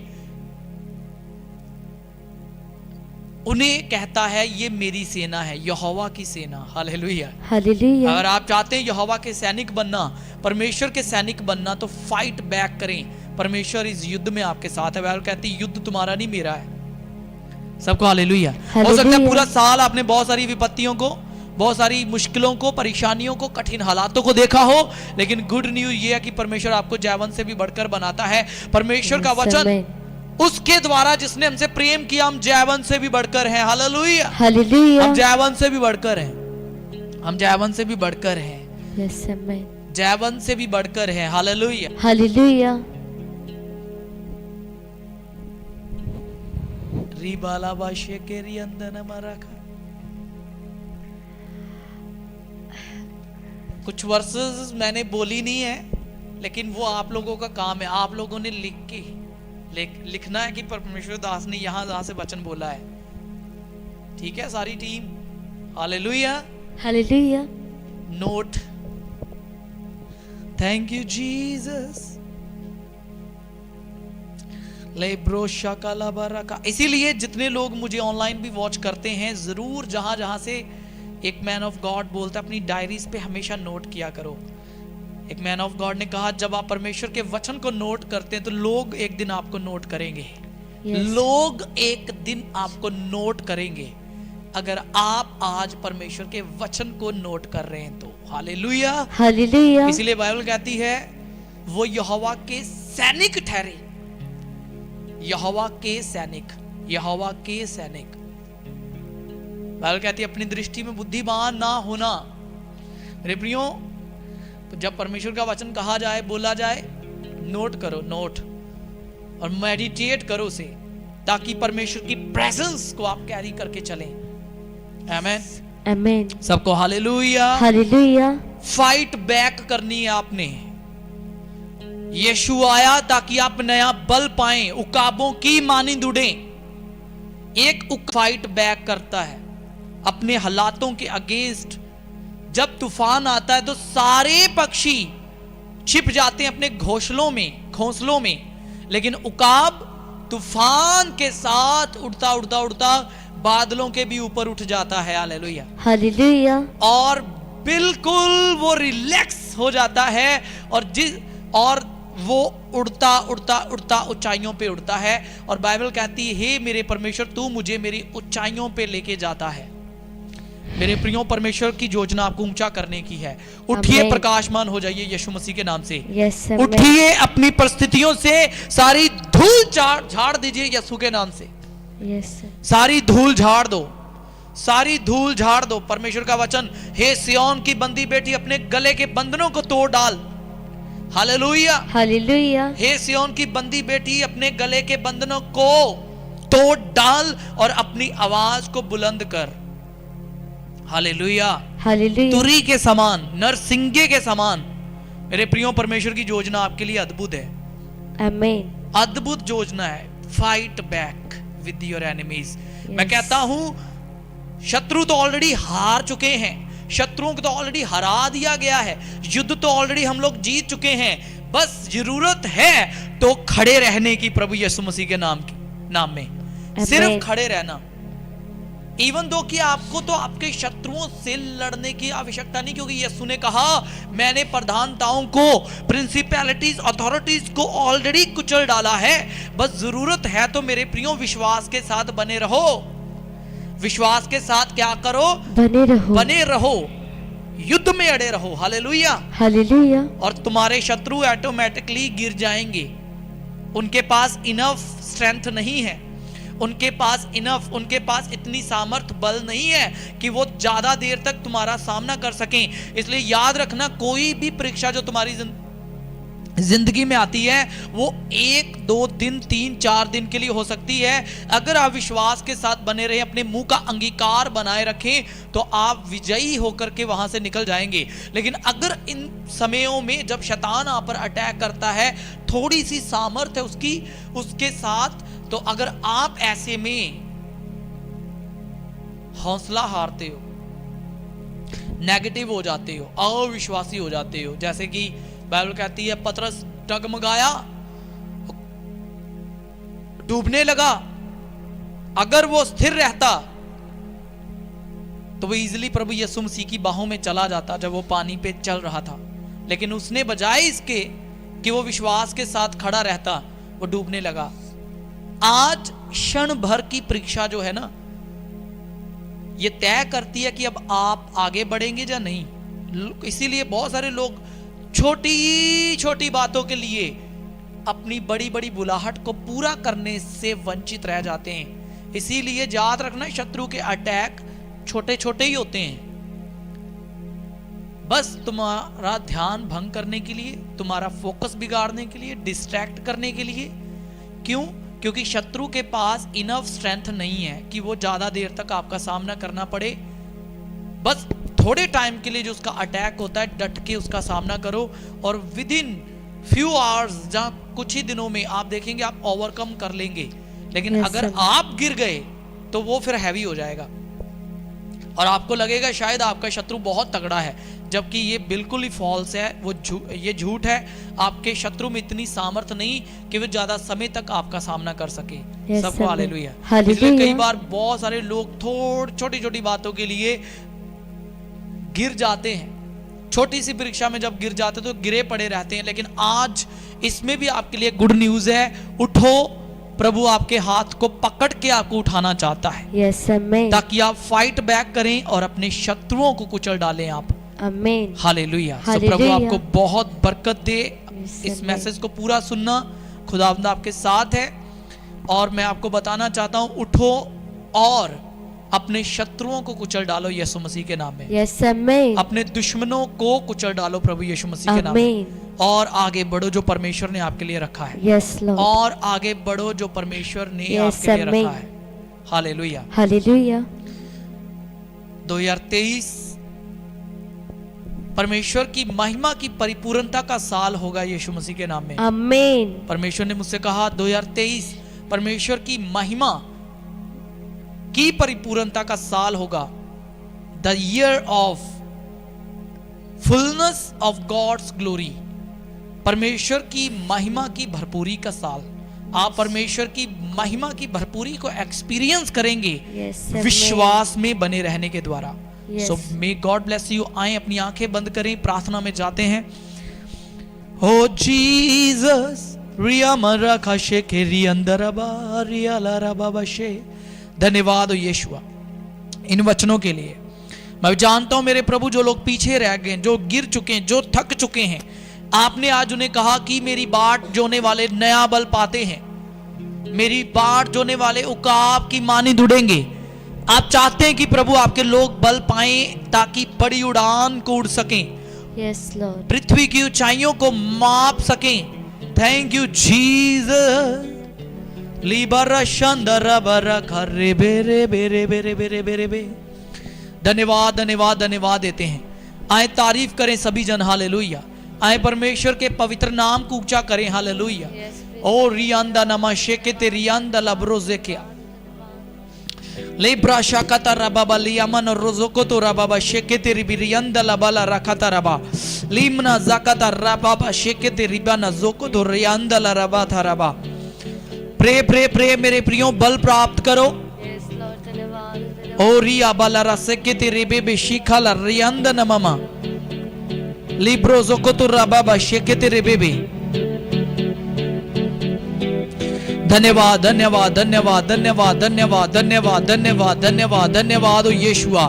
उन्हें कहता है ये मेरी सेना है, यहोवा की सेना। Hallelujah, hallelujah. अगर आप चाहते हैं यहोवा के सैनिक बनना, परमेश्वर के सैनिक बनना, तो फाइट बैक करें। परमेश्वर इस युद्ध में आपके साथ है। बाइबल कहती है युद्ध तुम्हारा नहीं मेरा है। सबको हालेलुया। हो सकता है पूरा साल आपने बहुत सारी विपत्तियों को, बहुत सारी मुश्किलों को, परेशानियों को, कठिन हालातों को देखा हो, लेकिन गुड न्यूज ये है कि परमेश्वर आपको जैवन से भी बढ़कर बनाता है। परमेश्वर का वचन उसके द्वारा जिसने हमसे प्रेम किया, हम जैवन से भी बढ़कर हैं। Hallelujah, hallelujah. हम जैवन से भी बढ़कर हैं, हम जैवन से भी बढ़कर हैं, जैवन से भी बढ़कर हैं। Hallelujah, hallelujah. रिबाला बाशे के रियंदन मराखा। कुछ वर्सेस मैंने बोली नहीं है, लेकिन वो आप लोगों का काम है। आप लोगों ने लिखना है कि परमेश्वर दास ने यहां से वचन बोला है। ठीक है सारी team? Hallelujah, hallelujah. Note, thank you Jesus. लेब्रोशा काला बाराका। इसीलिए जितने लोग मुझे ऑनलाइन भी वॉच करते हैं, जरूर जहां जहां से एक मैन ऑफ गॉड बोलता है अपनी डायरीज पे हमेशा नोट किया करो। एक मैन ऑफ गॉड ने कहा जब आप परमेश्वर के वचन को नोट करते हैं तो लोग एक दिन आपको नोट करेंगे। लोग एक दिन आपको नोट करेंगे अगर आप आज परमेश्वर के वचन को नोट कर रहे हैं तो। Hallelujah, hallelujah. इसलिए बाइबल कहती है वो यहोवा के सैनिक ठहरे। यहोवा के सैनिक, यहोवा के सैनिक। बाइबल कहती है अपनी दृष्टि में बुद्धिमान ना होना। मेरे प्रियो, जब परमेश्वर का वचन कहा जाए, बोला जाए, नोट करो, नोट, और मेडिटेट करो उसे, ताकि परमेश्वर की प्रेजेंस को आप कैरी करके चलें। आमेन, आमेन। सबको हालेलुया, हालेलुया। फाइट बैक करनी है आपने। यीशु आया ताकि आप नया बल पाएं, उकाबों की मानिंद उड़ें। एक फाइट बैक करता है अपने हालातों के अगेंस्ट। जब तूफान आता है तो सारे पक्षी छिप जाते हैं अपने घोंसलों में, लेकिन उकाब तूफान के साथ उड़ता उड़ता उड़ता बादलों के भी ऊपर उठ जाता है। Hallelujah, hallelujah. और बिल्कुल वो रिलैक्स हो जाता है और वो उड़ता उड़ता उड़ता ऊंचाइयों पे उड़ता है। और बाइबल कहती है हे मेरे परमेश्वर तू मुझे मेरी ऊंचाइयों पे लेके जाता है। मेरे प्रियो, परमेश्वर की योजना आपको ऊंचा करने की है। उठिए, प्रकाशमान हो जाइए यीशु मसीह के नाम से। उठिए, अपनी परिस्थितियों से सारी धूल झाड़ दीजिए यीशु के नाम से। सारी धूल झाड़ दो, सारी धूल झाड़ दो। परमेश्वर का वचन, हे सिय्योन की बंदी बेटी अपने गले के बंधनों को तोड़ डाल। Hallelujah, hallelujah. हे सिय्योन की बंदी बेटी अपने गले के बंधनों को तोड़ डाल और अपनी आवाज को बुलंद कर। Hallelujah, hallelujah. तुरी के समान, नरसिंगे के समान। मेरे प्रियो, परमेश्वर की योजना आपके लिए अद्भुत है। आमीन। अद्भुत योजना है, fight back with your enemies. मैं कहता हूं शत्रु तो ऑलरेडी हार चुके हैं, शत्रुओं को तो ऑलरेडी हरा दिया गया है, युद्ध तो ऑलरेडी हम लोग जीत चुके हैं, बस जरूरत है तो खड़े रहने की प्रभु यीशु मसीह के नाम में सिर्फ खड़े रहना। इवन दो कि आपको तो आपके शत्रुओं से लड़ने की आवश्यकता नहीं, क्योंकि यीशु ने कहा मैंने प्रधानताओं को, प्रिंसिपैलिटीज, अथॉरिटीज को ऑलरेडी कुचल डाला है, बस जरूरत है तो मेरे प्रियो विश्वास के साथ बने रहो। विश्वास के साथ क्या करो? बने रहो, युद्ध में अड़े रहो। Hallelujah, hallelujah. और तुम्हारे शत्रु ऑटोमेटिकली गिर जाएंगे। उनके पास इनफ स्ट्रेंथ नहीं है, उनके पास इतनी सामर्थ बल नहीं है कि वो ज्यादा देर तक तुम्हारा सामना कर सकें। इसलिए याद रखना, कोई भी परीक्षा जो तुम्हारी जिंदगी में आती है वो 1, 2 दिन, 3, 4 दिन के लिए हो सकती है। अगर आप विश्वास के साथ बने रहे, अपने मुंह का अंगीकार बनाए रखें, तो आप विजयी होकर के वहां से निकल जाएंगे। लेकिन अगर इन समयों में जब शैतान आप पर अटैक करता है, थोड़ी सी सामर्थ्य उसके साथ, तो अगर आप ऐसे में हौसला हारते हो, नेगेटिव हो जाते हो, अविश्वासी हो जाते हो, जैसे कि बाइबल कहती है पतरस डगमगाया, डूबने लगा। अगर वो स्थिर रहता तो वो इजीली प्रभु यीशु मसीह की बाहों में चला जाता जब वो पानी पे चल रहा था। लेकिन उसने बजाय इसके कि वो विश्वास के साथ खड़ा रहता, वो डूबने लगा। आज क्षण भर की परीक्षा जो है ना, ये तय करती है कि अब आप आगे बढ़ेंगे या नहीं। इसीलिए बहुत सारे लोग छोटी छोटी बातों के लिए अपनी बड़ी बड़ी बुलाहट को पूरा करने से वंचित रह जाते हैं। इसीलिए याद रखना, शत्रु के अटैक छोटे छोटे ही होते हैं, बस तुम्हारा ध्यान भंग करने के लिए, तुम्हारा फोकस बिगाड़ने के लिए, डिस्ट्रैक्ट करने के लिए। क्यों? क्योंकि शत्रु के पास इनफ स्ट्रेंथ नहीं है कि वो ज्यादा देर तक आपका सामना करना पड़े। बस थोड़े टाइम के लिए जो उसका अटैक होता है, डट के उसका सामना करो, और विद इन फ्यू आवर्स, जहां कुछ ही दिनों में आप देखेंगे आप ओवरकम कर लेंगे। लेकिन अगर आप गिर गए तो वो फिर हैवी हो जाएगा और आपको लगेगा शायद आपका शत्रु बहुत तगड़ा है, जबकि ये बिल्कुल ही फॉल्स है। ये झूठ है। आपके शत्रु में इतनी सामर्थ नहीं कि वो ज्यादा समय तक आपका सामना कर सके। सबको हालेलुया। इसलिए कई बार बहुत सारे लोग छोटी छोटी बातों के लिए गिर जाते हैं। छोटी सी परीक्षा में जब गिर जाते तो गिरे पड़े रहते हैं। लेकिन आज इसमें भी आपके लिए गुड न्यूज है, उठो, प्रभु आपके हाथ को पकड़ के आपको उठाना चाहता है, ताकि आप फाइट बैक करें और अपने शत्रुओं को कुचल डालें आप। आमीन, हालेलुया। प्रभु आपको बहुत बरकत दे। इस मैसेज को पूरा सुनना, खुदावंद आपके साथ है। और मैं आपको बताना चाहता हूं, उठो और अपने शत्रुओं को कुचल डालो यीशु मसीह के नाम में। अपने दुश्मनों को कुचल डालो प्रभु यीशु मसीह के नाम में, और आगे बढ़ो जो परमेश्वर ने आपके लिए रखा है। और आगे बढ़ो जो परमेश्वर ने आपके लिए रखा है। Hallelujah, hallelujah. 2023 परमेश्वर की महिमा की परिपूर्णता का साल होगा यीशु मसीह के नाम में। आमीन। परमेश्वर ने मुझसे कहा 2023 परमेश्वर की महिमा की परिपूर्णता का साल होगा। The year of fullness of God's glory, परमेश्वर की महिमा की भरपूरी का साल। आप परमेश्वर की महिमा की भरपूरी को एक्सपीरियंस करेंगे विश्वास में बने रहने के द्वारा। सो मे गॉड ब्लेस यू। आए अपनी आंखें बंद करें, प्रार्थना में जाते हैं। ओ जीसस रिया मरा खाशे के रियंदरबा रिया लाराबा बशे। धन्यवाद हो यीशुआ इन वचनों के लिए। मैं जानता हूं मेरे प्रभु, जो लोग पीछे रह गए, जो गिर चुके हैं, जो थक चुके हैं, आपने आज उन्हें कहा कि मेरी बाट जोने वाले नया बल पाते हैं, मेरी बाट जोने वाले उकाब की मानी उड़ेंगे। आप चाहते हैं कि प्रभु आपके लोग बल पाएं ताकि बड़ी उड़ान को उड़ सकें, पृथ्वी की ऊंचाइयों को माप सकें। Thank you Jesus. धन्यवाद धन्यवाद धन्यवाद देते हैं। आए तारीफ करें सभी जन। हालेलुया। आए परमेश्वर के पवित्र नाम को ऊंचा करें। हालेलुया। ओ रियांदा नमा शेकेते रियांदा लब्रोजे क्या लेब्रा शाकाता रबाबा लियामन रोजोको तो रबाबा शेकेते रिबिरियांदा लबाला रखाता रबा लीमना जाकाता रबाबा शेकेते रिबाना जोको तो रियांदा लरबा था रबा। प्रे प्रे प्रे मेरे प्रियो, बल प्राप्त करो। ओ रिया बाला रसेकेते रिबेबे शिखाला रियांदा नममा लिब्रो जोको तो रबाबा शेकेते रिबेबे। धन्यवाद धन्यवाद धन्यवाद धन्यवाद धन्यवाद धन्यवाद धन्यवाद धन्यवाद धन्यवाद ओ यीशुआ।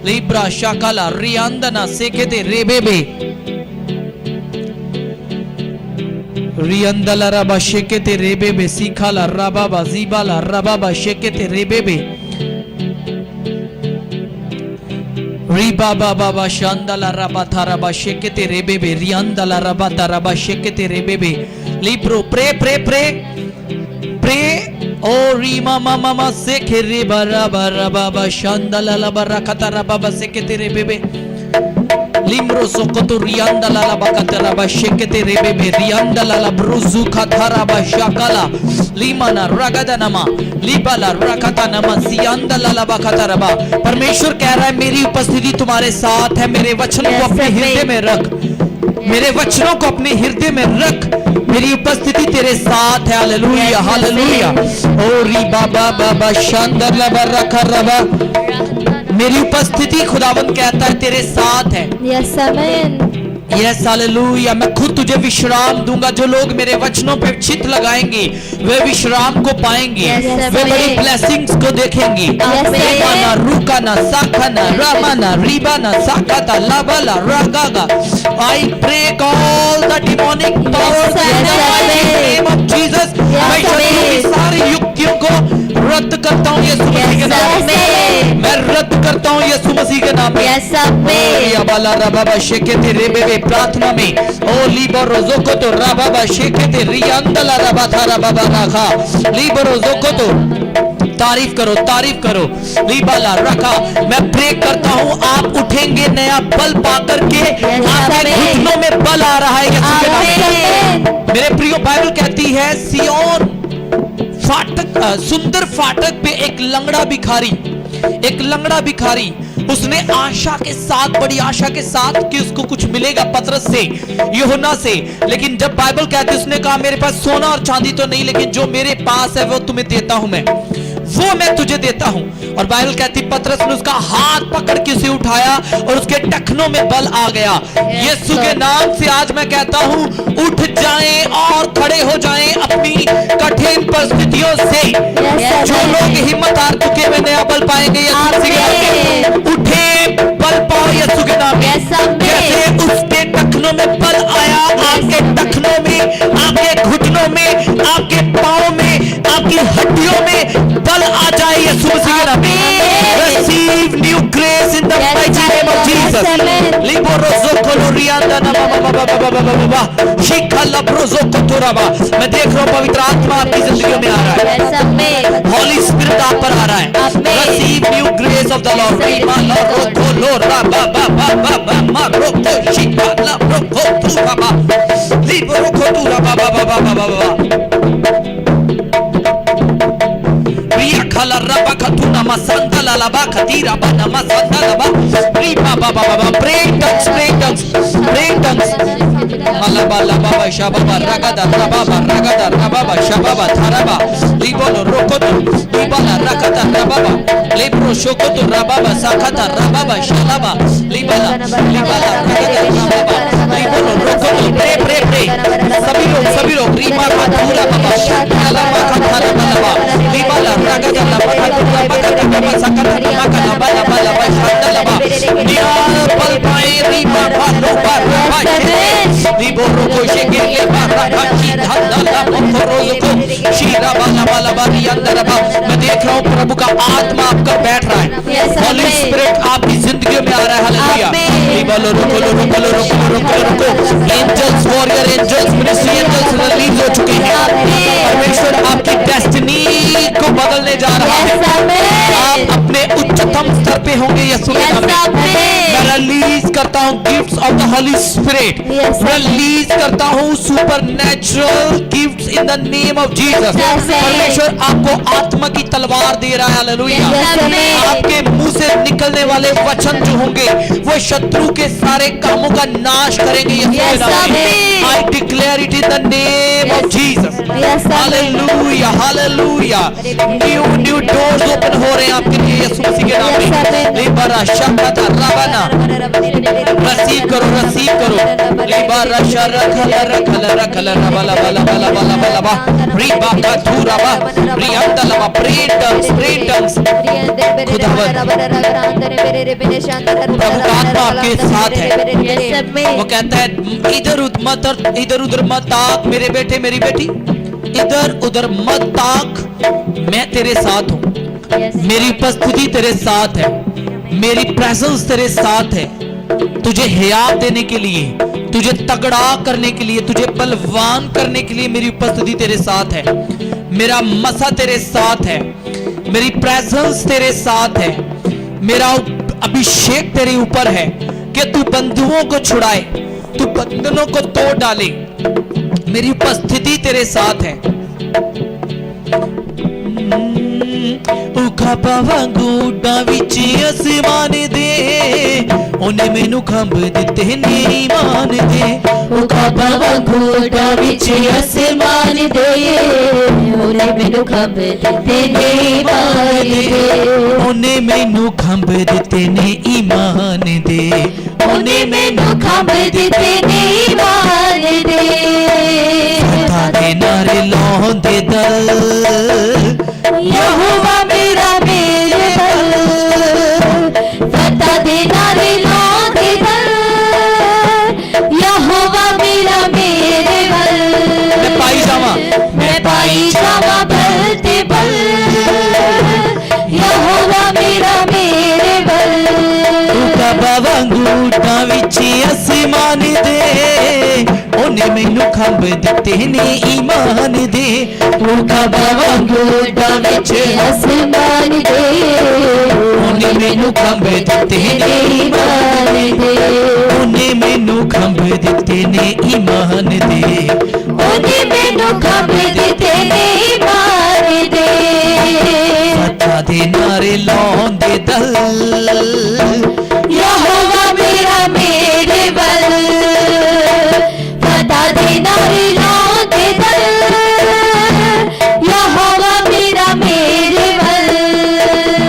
लिब्रा शाकाला रियांदना सेकेते रेबेबे रियांदला रबा शेकेते रेबेबे सीखाला रबाबा जीबाला रबाबा शेकेते रेबेबे रिबाबा बाबा शांदला रबा थारबा शेकेते रेबेबे रियांदला रबा थारबा शेकेते रेबेबे लिब्रो। प्रे प्रे प्रे प्रे ओ रीमा मामा मा से खेरे बरा बरा बाबा शांदला ला बरा कतरा बाबा से के तेरे बेबे लिम्रो सोकोतो रियांदला ला बकतरा बा शेकेते रे बेबे रियांदला ला ब्रुजु खतरा बा शाकला लीमाना रगदा नमा लीबाला रखता नमा सियांदला ला बकतरा बा। परमेश्वर कह रहा है मेरी उपस्थिति तुम्हारे साथ है, मेरे वचन को अपने हृदय में रख, मेरे वचनों को अपने हृदय में रख, मेरी उपस्थिति तेरे साथ है। Hallelujah hallelujah. ओ री बाबा बाबा शांदर लबा रखा रबा, मेरी उपस्थिति खुदावंद कहता है तेरे साथ है। यस आमीन। Yes hallelujah. मैं खुद तुझे विश्राम दूंगा। जो लोग मेरे वचनों पे चित लगाएंगे वे विश्राम को पाएंगे, वे बड़ी ब्लेसिंग्स को देखेंगे। रेमाना रुकाना साखाना रामाना रीबाना साकाता लाबाला रागागा। I break all the demonic powers in the mighty name of Jesus। मैं शत्रुओं की सारी युक्तियों को रद्द करता हूँ यीशु मसीह के नाम में। मैं रद्द करता हूँ यीशु मसीह के नाम में। यस आमीन। या बाला रबाबा शेकेते रेबेबे प्रार्थना में ओ लीबरो जोकोतो रबाबा शेकेते रियांदला रबा था रबाबा रखा लीबरो जोकोतो। तारीफ करो तारीफ करो। लीबाला रखा। मैं प्रे करता हूँ आप उठेंगे नया बल पा करके। आपके घुटनों में बल आ रहा है यीशु के नाम में। मेरे प्रियो, बाइबल कहती है सियोन फाटक, सुंदर फाटक पे एक लंगड़ा भिखारी उसने आशा के साथ, बड़ी आशा के साथ कि उसको कुछ मिलेगा पतरस से, यूहन्ना से। लेकिन जब बाइबल कहती है उसने कहा मेरे पास सोना और चांदी तो नहीं, लेकिन जो मेरे पास है वो तुम्हें देता हूं, वो मैं तुझे देता हूं। और बाइबल कहती पतरस ने उसका हाथ पकड़ के उसे उठाया और उसके टखनों में बल आ गया। यीशु के नाम से आज मैं कहता हूं उठ जाएं और खड़े हो जाएं अपनी कठिन परिस्थितियों से। जो लोग हिम्मत हार चुके वे नया बल पाएंगे यीशु के नाम में। उठे, बल पाओ यीशु के नाम में। जैसे उसके टखनों में बल आया, आपके टखनों में, आपके घुटनों में, आपके पांव में, आपकी हड्डियों में बल आ जाए यीशु मसीह के नाम में। Receive new grace in the mighty name of Jesus। लिबोरोजो कोलोरियांदा नमा बाबा शिखला ब्रोजो कोतोराबा। मैं देख रहा हूँ पवित्र आत्मा आपकी जिंदगी में आ रहा है। Holy Spirit आप पर आ रहा है। Receive new grace of the Lord। Reema लो कोलो राबा बाबा बाबा मारो को शिखला ब्रो कोतोराबा लिबोरो कोतोराबा बाबा बाबा बाबा खाला रबा खतुना मसंदला लबा खतीरा बना मसंदला बा रीमा बाबा बाबा ब्रेक टंग्स मलबा लबा शाबा रगदा रबा शाबा थारबा लिबोलो रोकोतो लिबला रकता रबा लेब्रो शोकोतो रबा साखता रबा शालबा लिबला रगदा रबा लिबोलो रोकोतो प्रे सभी लोग रीमा खतुरा बाबा शालबा खतरा लबा लिबला रगदा मैं देख रहा हूँ प्रभु का आत्मा आपका बैठ रहा है। होली स्पिरिट आपकी जिंदगी में आ रहा है। हालेलुया। रुको। Angels, warrior angels, ministry angels release हो चुके हैं। परमेश्वर आपकी डेस्टिनी को बदलने जा रहा है। आप अपने उच्चतम स्तर पे होंगे यीशु के नाम में। मैं रिलीज करता करता हूँ gifts of the Holi spirit, Yes, मैं रिलीज करता हूँ super natural gifts in the name of Jesus. Yes, परमेश्वर आपको आत्मा की तलवार दे रहा है, हालेलुया। Yes, amen। आपके मुंह से निकलने वाले वचन जो होंगे वो शत्रु के सारे कामों का नाश करेंगे, Yes, amen। I declare it in the name of Jesus, Yes, amen। Hallelujah hallelujah. New doors open हो रहे हैं आपके लिए यीशु मसीह के नाम Yes, amen। में। लिबरा शब्द रवाना, रसीव करो लिबरा शरखल रखल रखल रबला बला बला बला बला बा रिबा का धुराबा रियंदलबा प्रेटम्स। प्रभु का आत्मा आपके साथ है। Yes, amen। वो कहता है इधर उधर मत ताक मेरे बेटे मेरी बेटी, इधर उधर मत ताक, मैं तेरे साथ हूँ, Yes। मेरी उपस्थिति तेरे साथ है, मेरी प्रेजेंस तेरे साथ है। तुझे हियात देने के लिए, तुझे तगड़ा करने के लिए, तुझे बलवान करने के लिए मेरी उपस्थिति तेरे साथ है, मेरा मसा तेरे साथ है, मेरी प्रेजेंस तेरे साथ है, मेरा अभिषेक तेरे ऊपर है कि तू बंधुओं को छुड़ाए, तू बंधनों को तोड़ डाले, मेरी उपस्थिति तेरे साथ है। उखा पावा गुड्डा विच आसमान दे, ओने मैनू खंभ दिते ने ईमान दे। उखा पावा गुड्डा विच आसमान दे, ओने मैनू खंभ दिते ने ईमान दे। ओने मैनू खंभ दिते ने ईमान दे, ओने मैनू खंभ दिते ने ईमान दे। फतह दे नारे लाउंदे दल, यहोवा मेरा मेरे बल, फतह दे नारे लाउंदे दल, यहोवा मेरा मेरे बल। मैं पाई जावा बल ते बल, यहोवा मेरा मेरे बल। उका बाबा गुड्डा विच आसमान दे, ओने मैनू खंभ दिते ने ईमान दे। उका बाबा गुड्डा विच आसमान दे, ओने मैनू खंभ दिते ने ईमान दे, ओने मैनू खंभ दिते ने ईमान दे, ओने मैनू खंभ दिते ने ईमान दे। फतह दे नारे लाउंदे दल, यहोवा मेरा मेरे बल, फतह दे नारे लाउंदे दल, यहोवा मेरा मेरे बल।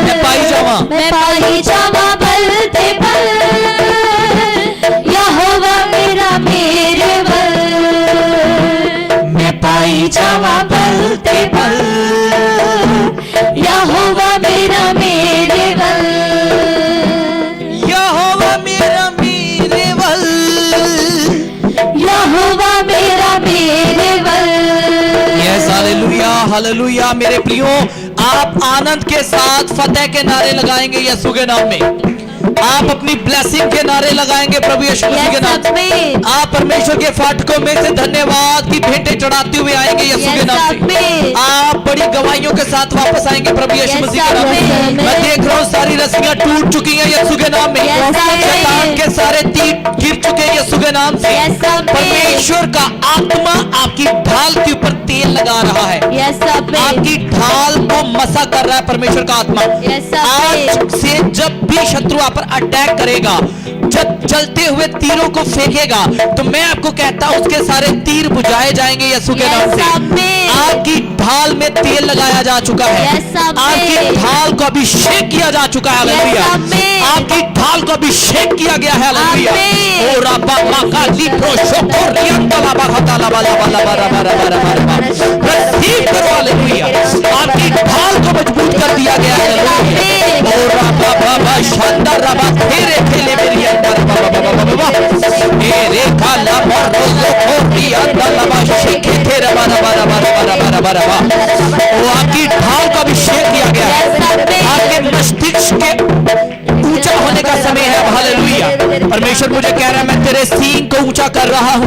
मैं पाई जावा बल ते बल, यहोवा मेरा मेरे बल। मैं पाई जावा बल ते बल, यहोवा मेरा मेरे बल। यहोवा मेरा मेरे बल, यहोवा मेरा मेरे बल। Yes hallelujah hallelujah. मेरे प्रियो, आप आनंद के साथ फतेह के नारे लगाएंगे यीशु के नाम में, आप अपनी ब्लेसिंग के नारे लगाएंगे प्रभु यीशु मसीह के नाम में। आप परमेश्वर के फाटकों में से धन्यवाद की भेंटें चढ़ाते हुए आएंगे यीशु के नाम में। आप बड़ी गवाहियों के साथ वापस आएंगे प्रभु यीशु मसीह के नाम में। मैं देख रहा हूँ सारी रस्सियां टूट चुकी हैं यीशु के नाम में, शैतान के सारे तीर गिर चुके हैं यीशु के नाम से। परमेश्वर का आत्मा आपकी ढाल के ऊपर तेल लगा रहा है, आपकी ढाल को मसा कर रहा है परमेश्वर का आत्मा। आज से जब भी शत्रु आप पर अटैक करेगा, जब चलते हुए तीरों को फेंकेगा, तो मैं आपको कहता हूं उसके सारे तीर बुझाए जाएंगे यीशु के नाम से। आपकी ढाल में तेल लगाया जा चुका है, आपकी ढाल को अभिषेक किया जा चुका है, हालेलुया। आपकी ढाल को अभिषेक किया गया है, हालेलुया। ओ रब्बा माका लिप्रो शोको रियंतला बखताला बाला बाला बारा बारा बारा बारा, रिसीव करो, हालेलुया। आपकी ढाल को मजबूत कर दिया गया है, हालेलुया। ओ रब्बा बाबा शानदार रब्बा तेरे खेले मेरी अंदर बाबा बाबा बाबा मेरे काला मरो लोको रियंतला बा शेखे तेरे बारा बारा बारा बारा बारा बारा बा। वो आपकी ढाल को अभिषेक किया गया है, आपके मस्तिष्क के ऊंचा होने का समय है, हालेलुया। परमेश्वर मुझे कह रहा है मैं तेरे सींग को ऊंचा कर रहा हूँ,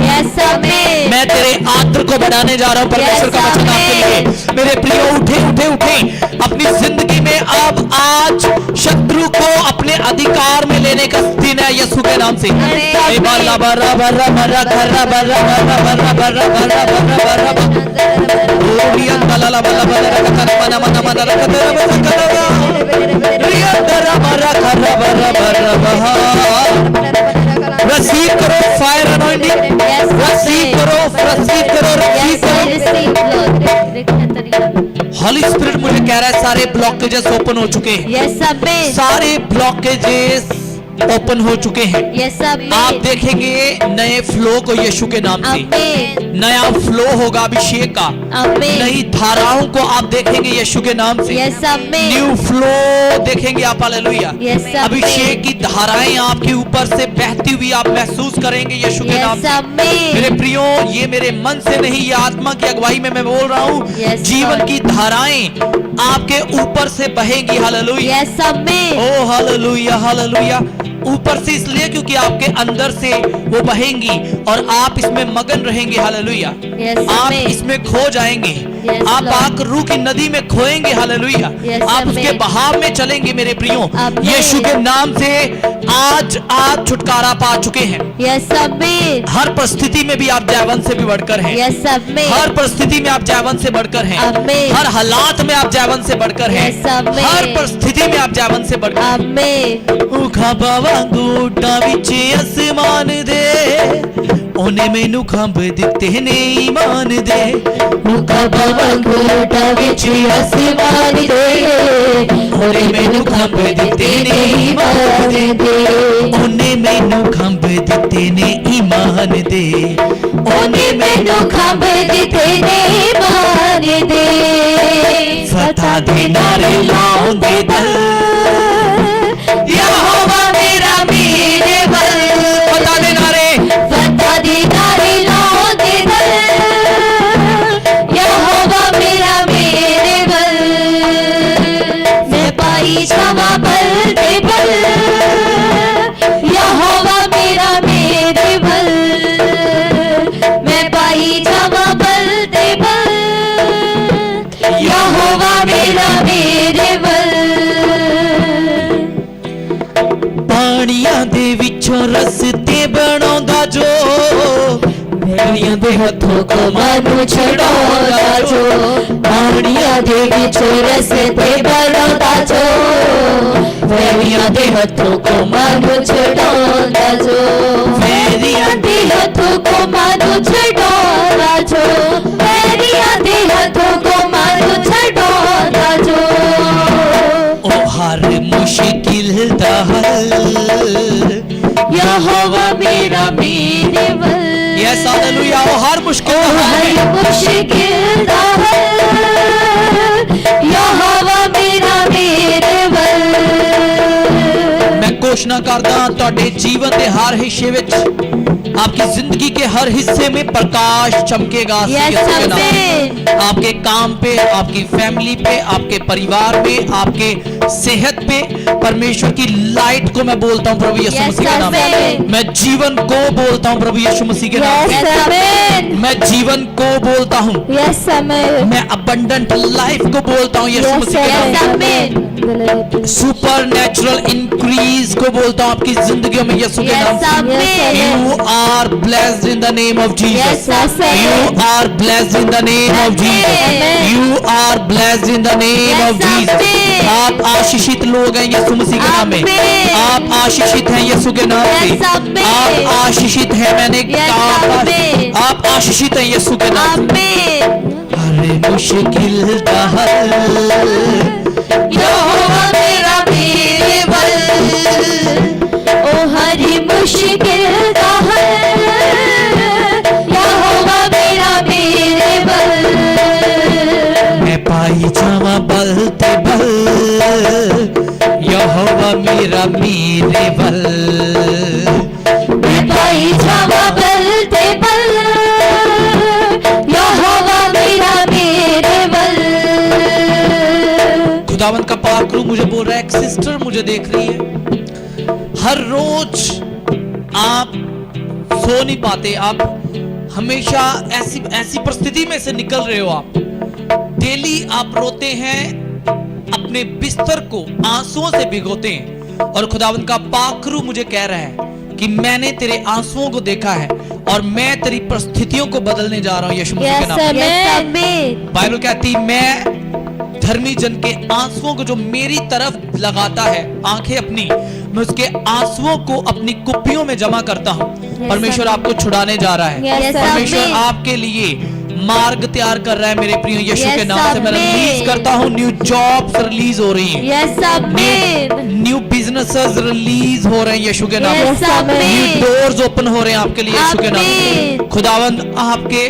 मैं तेरे आत्र को बढ़ाने जा रहा हूँ। परमेश्वर का वचन आपके लिए। मेरे प्रियो, उठे उठे उठे अपनी जिंदगी में। अब आज शत्रु को अपने अधिकार में लेने का दिन है, गया यीशु के नाम से। रिसीव करो फायर अनॉइंटिंग, रिसीव करो, रिसीव करो, रिसीव करो। हॉली स्पिरिट मुझे कह रहा है सारे ब्लॉकेजेस ओपन हो चुके हैं। Yes, amen. सारे ब्लॉकेजेस ओपन हो चुके हैं। Yes, amen. आप देखेंगे नए फ्लो को यीशु के नाम से। Amen. नया फ्लो होगा अभिषेक का। Amen. नई धाराओं को आप देखेंगे यीशु के नाम से। Yes, amen. न्यू फ्लो देखेंगे आप, हालेलुया। Yes, amen. अभिषेक की धाराएं आपके ऊपर से बहती हुई आप महसूस करेंगे यीशु के नाम Yes, से। amen. मेरे प्रियो, ये मेरे मन से नहीं, ये आत्मा की अगुवाई में मैं बोल रहा हूँ। Yes, जीवन Lord. की धाराएं आपके ऊपर से बहेंगी, हालेलुया। Yes, amen. ओ हालेलुया, हालेलुया। ऊपर से इसलिए क्योंकि आपके अंदर से वो बहेंगी और आप इसमें मगन रहेंगे, हालेलुया। Yes, आप amen. इसमें खो जाएंगे। Yes, आप Lord. आग रूह की नदी में खोएंगे, हालेलुया। Yes, आप amen. उसके बहाव में चलेंगे मेरे प्रियो। Amen. यीशु के नाम से आज आप छुटकारा पा चुके हैं। Yes, amen. हर परिस्थिति में भी आप जयवंत से भी बढ़कर हैं। Yes, amen. हर परिस्थिति में आप जयवंत से बढ़कर हैं। Amen. हर हालात में आप जयवंत से बढ़कर हैं। Yes, amen. हर परिस्थिति में आप जयवंत से बढ़कर हैं। Amen. खाबा वांगूटा विच आसमान दे, ओने मैनू खंभ दिते ने ईमान दे। खाबा वांगूटा विच आसमान दे, ओने मैनू खंभ दिते ने ईमान दे। ओने मैनू खंभ दिते ने ईमान दे। ओने मैनू खंभ दिते ने ईमान दे। फतह दे नारे लाउंदे दल, यहोवा मेरा मेरे बल। फतह दे नारे, फतह दे नारे लाउंदे दल, यहोवा मेरा मेरे बल। मैं पाई छावा बल दे बल, यहोवा मेरा मेरे बल। मैं पाई छावा बल दे बल, यहोवा मेरा मेरे बल। पानियां दे विचों रस्ते बनाउंदा जो, वैरियां दे हत्थों को मानू छड़ाउंदा जो। पानियां दे विचों रस्ते बनाउंदा जो, वैरियां दे हत्थों को मानू छड़ाउंदा जो। वैरियां दे हत्थों को मानू छड़ाउंदा जो, वैरियां दे हत्थों को मानू छड़ाउंदा जो। ओ हर मुश्किल दा हल, यहोवा मेरा मेरे बल। Yes hallelujah. ओ हर मुश्किल दा हल, हर मुश्किल दा हल, यहोवा मेरा मेरे बल। मैं घोषणा करदा तुहाडे जीवन दे हर हिस्से विच, आपकी जिंदगी के हर हिस्से में प्रकाश चमकेगा। Yes, यीशु के नाम amen. से। आपके काम पे, आपकी फैमिली पे, आपके परिवार में, आपके सेहत पे परमेश्वर की लाइट को मैं बोलता हूँ प्रभु यीशु Yes, मसीह के नाम से। amen. मैं जीवन को बोलता हूँ प्रभु यीशु मसीह के नाम Yes, से। amen. मैं जीवन को बोलता हूँ। Yes, amen. मैं अबंडेंट लाइफ को बोलता हूँ यीशु मसीह के नाम Yes, से। amen. सुपर नेचुरल इंक्रीज को बोलता हूँ आपकी जिंदगियों में यीशु के नाम Yes, से। amen. You are blessed in the name of Jesus. Yes, amen. You are blessed in the name of Jesus. Amen. You are blessed in the name Yes, of Jesus. amen. आप आशीषित लोग हैं यीशु मसीह के नाम में। Amen. आप आशीषित हैं यीशु के नाम से। Yes, amen. आप आशीषित हैं, मैंने Yes, कहा amen. आप आशीषित हैं यीशु के नाम से। Amen. हर मुश्किल दा हल, यहोवा मेरा मेरे बल। ओ हरी मुश्किल दा हल, यहोवा मेरा मेरे बल। मैं पाई जावा बल ते बल, यहोवा मेरा मेरे बल। मैं पाई जावा बल ते बल, यहोवा मेरा मेरे बल। खुदावन का पाक रूह मुझे बोल रहा है, एक सिस्टर मुझे देख रही है, हर रोज आप सो नहीं पाते, आप हमेशा ऐसी ऐसी परिस्थिति में से निकल रहे हो। आप डेली आप रोते हैं, अपने बिस्तर को आंसुओं से भिगोते हैं। और खुदावंद का पाखरू मुझे कह रहा है कि मैंने तेरे आंसुओं को देखा है और मैं तेरी परिस्थितियों को बदलने जा रहा हूं यीशु मसीह के नाम में। Yes, amen. बाइबल कहती मैं धर्मी जन के आंसुओं को जो मेरी तरफ लगाता है आंखें अपनी, मैं उसके आंसुओं को अपनी कुप्पियों में जमा करता हूं। परमेश्वर आपको छुड़ाने जा रहा है। Yes, परमेश्वर amen. आपके लिए मार्ग तैयार कर रहा है मेरे प्रिय यीशु Yes, के नाम से मैं amen. रिलीज करता हूं। न्यू जॉब्स रिलीज हो रही हैं, Yes, amen. New businesses release हो रहे हैं यीशु के नाम Yes, से। amen. न्यू डोर्स ओपन हो रहे हैं आपके लिए यीशु के नाम से। Amen. खुदावंद आपके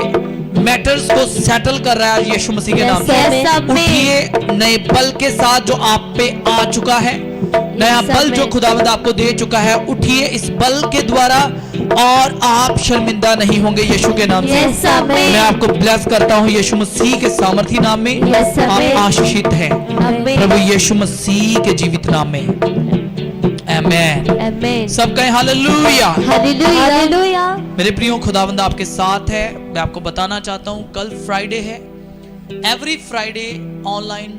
मैटर्स को सेटल कर रहा है यीशु मसीह के Yes, नाम से। amen. उठिए नए बल के साथ जो आप पे आ चुका है, नया Yes, बल जो amen. खुदावंद आपको दे चुका है, उठिए इस बल के द्वारा और आप शर्मिंदा नहीं होंगे यीशु के नाम से। Yes, amen. मैं आपको ब्लेस करता हूं यीशु मसीह के सामर्थी नाम में। Yes, आप amen. आशीषित हैं Amen. प्रभु यीशु मसीह के जीवित नाम में। आमेन। Amen. सब कहें हालेलुया। Hallelujah. Hallelujah. मेरे प्रियो खुदावंद आपके साथ है। मैं आपको बताना चाहता हूं कल फ्राइडे है। एवरी फ्राइडे ऑनलाइन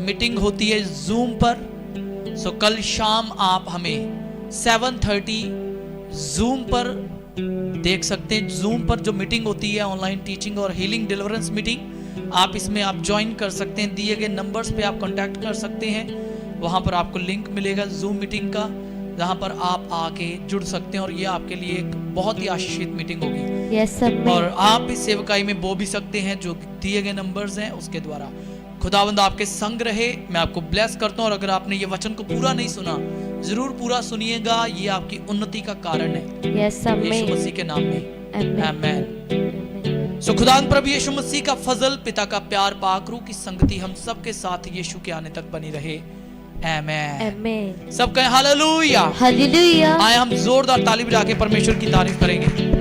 मीटिंग होती है जूम पर। सो कल शाम आप हमें 7:30 जूम पर देख सकते हैं। जूम पर जो मीटिंग होती है ऑनलाइन टीचिंग और हीलिंग डिलीवरेंस मीटिंग, आप इसमें आप ज्वाइन कर सकते हैं। दिए गए नंबर्स पे आप कांटेक्ट कर सकते हैं। वहां पर आपको लिंक मिलेगा जूम मीटिंग का, जहां पर आप आके जुड़ सकते हैं और ये आपके लिए एक बहुत ही आशीषित मीटिंग होगी। Yes, amen. और आप इस सेवकाई में बो भी सकते हैं जो दिए गए नंबर्स हैं उसके द्वारा। खुदावंद आपके संग रहे। मैं आपको ब्लेस करता हूं और अगर आपने ये वचन को पूरा नहीं सुना जरूर पूरा सुनिएगा, ये आपकी उन्नति का कारण है Yes, यीशु amen. मसीह के नाम में। Amen. आमेन। Amen. सो खुदावंद प्रभु यीशु मसीह का फजल, पिता का प्यार, पाकरू की संगति हम सब के साथ यीशु के आने तक बनी रहे। आमेन। Amen. सब कहें हालेलुया। Hallelujah. आए हम जोरदार ताली बजा के परमेश्वर की तारीफ करेंगे।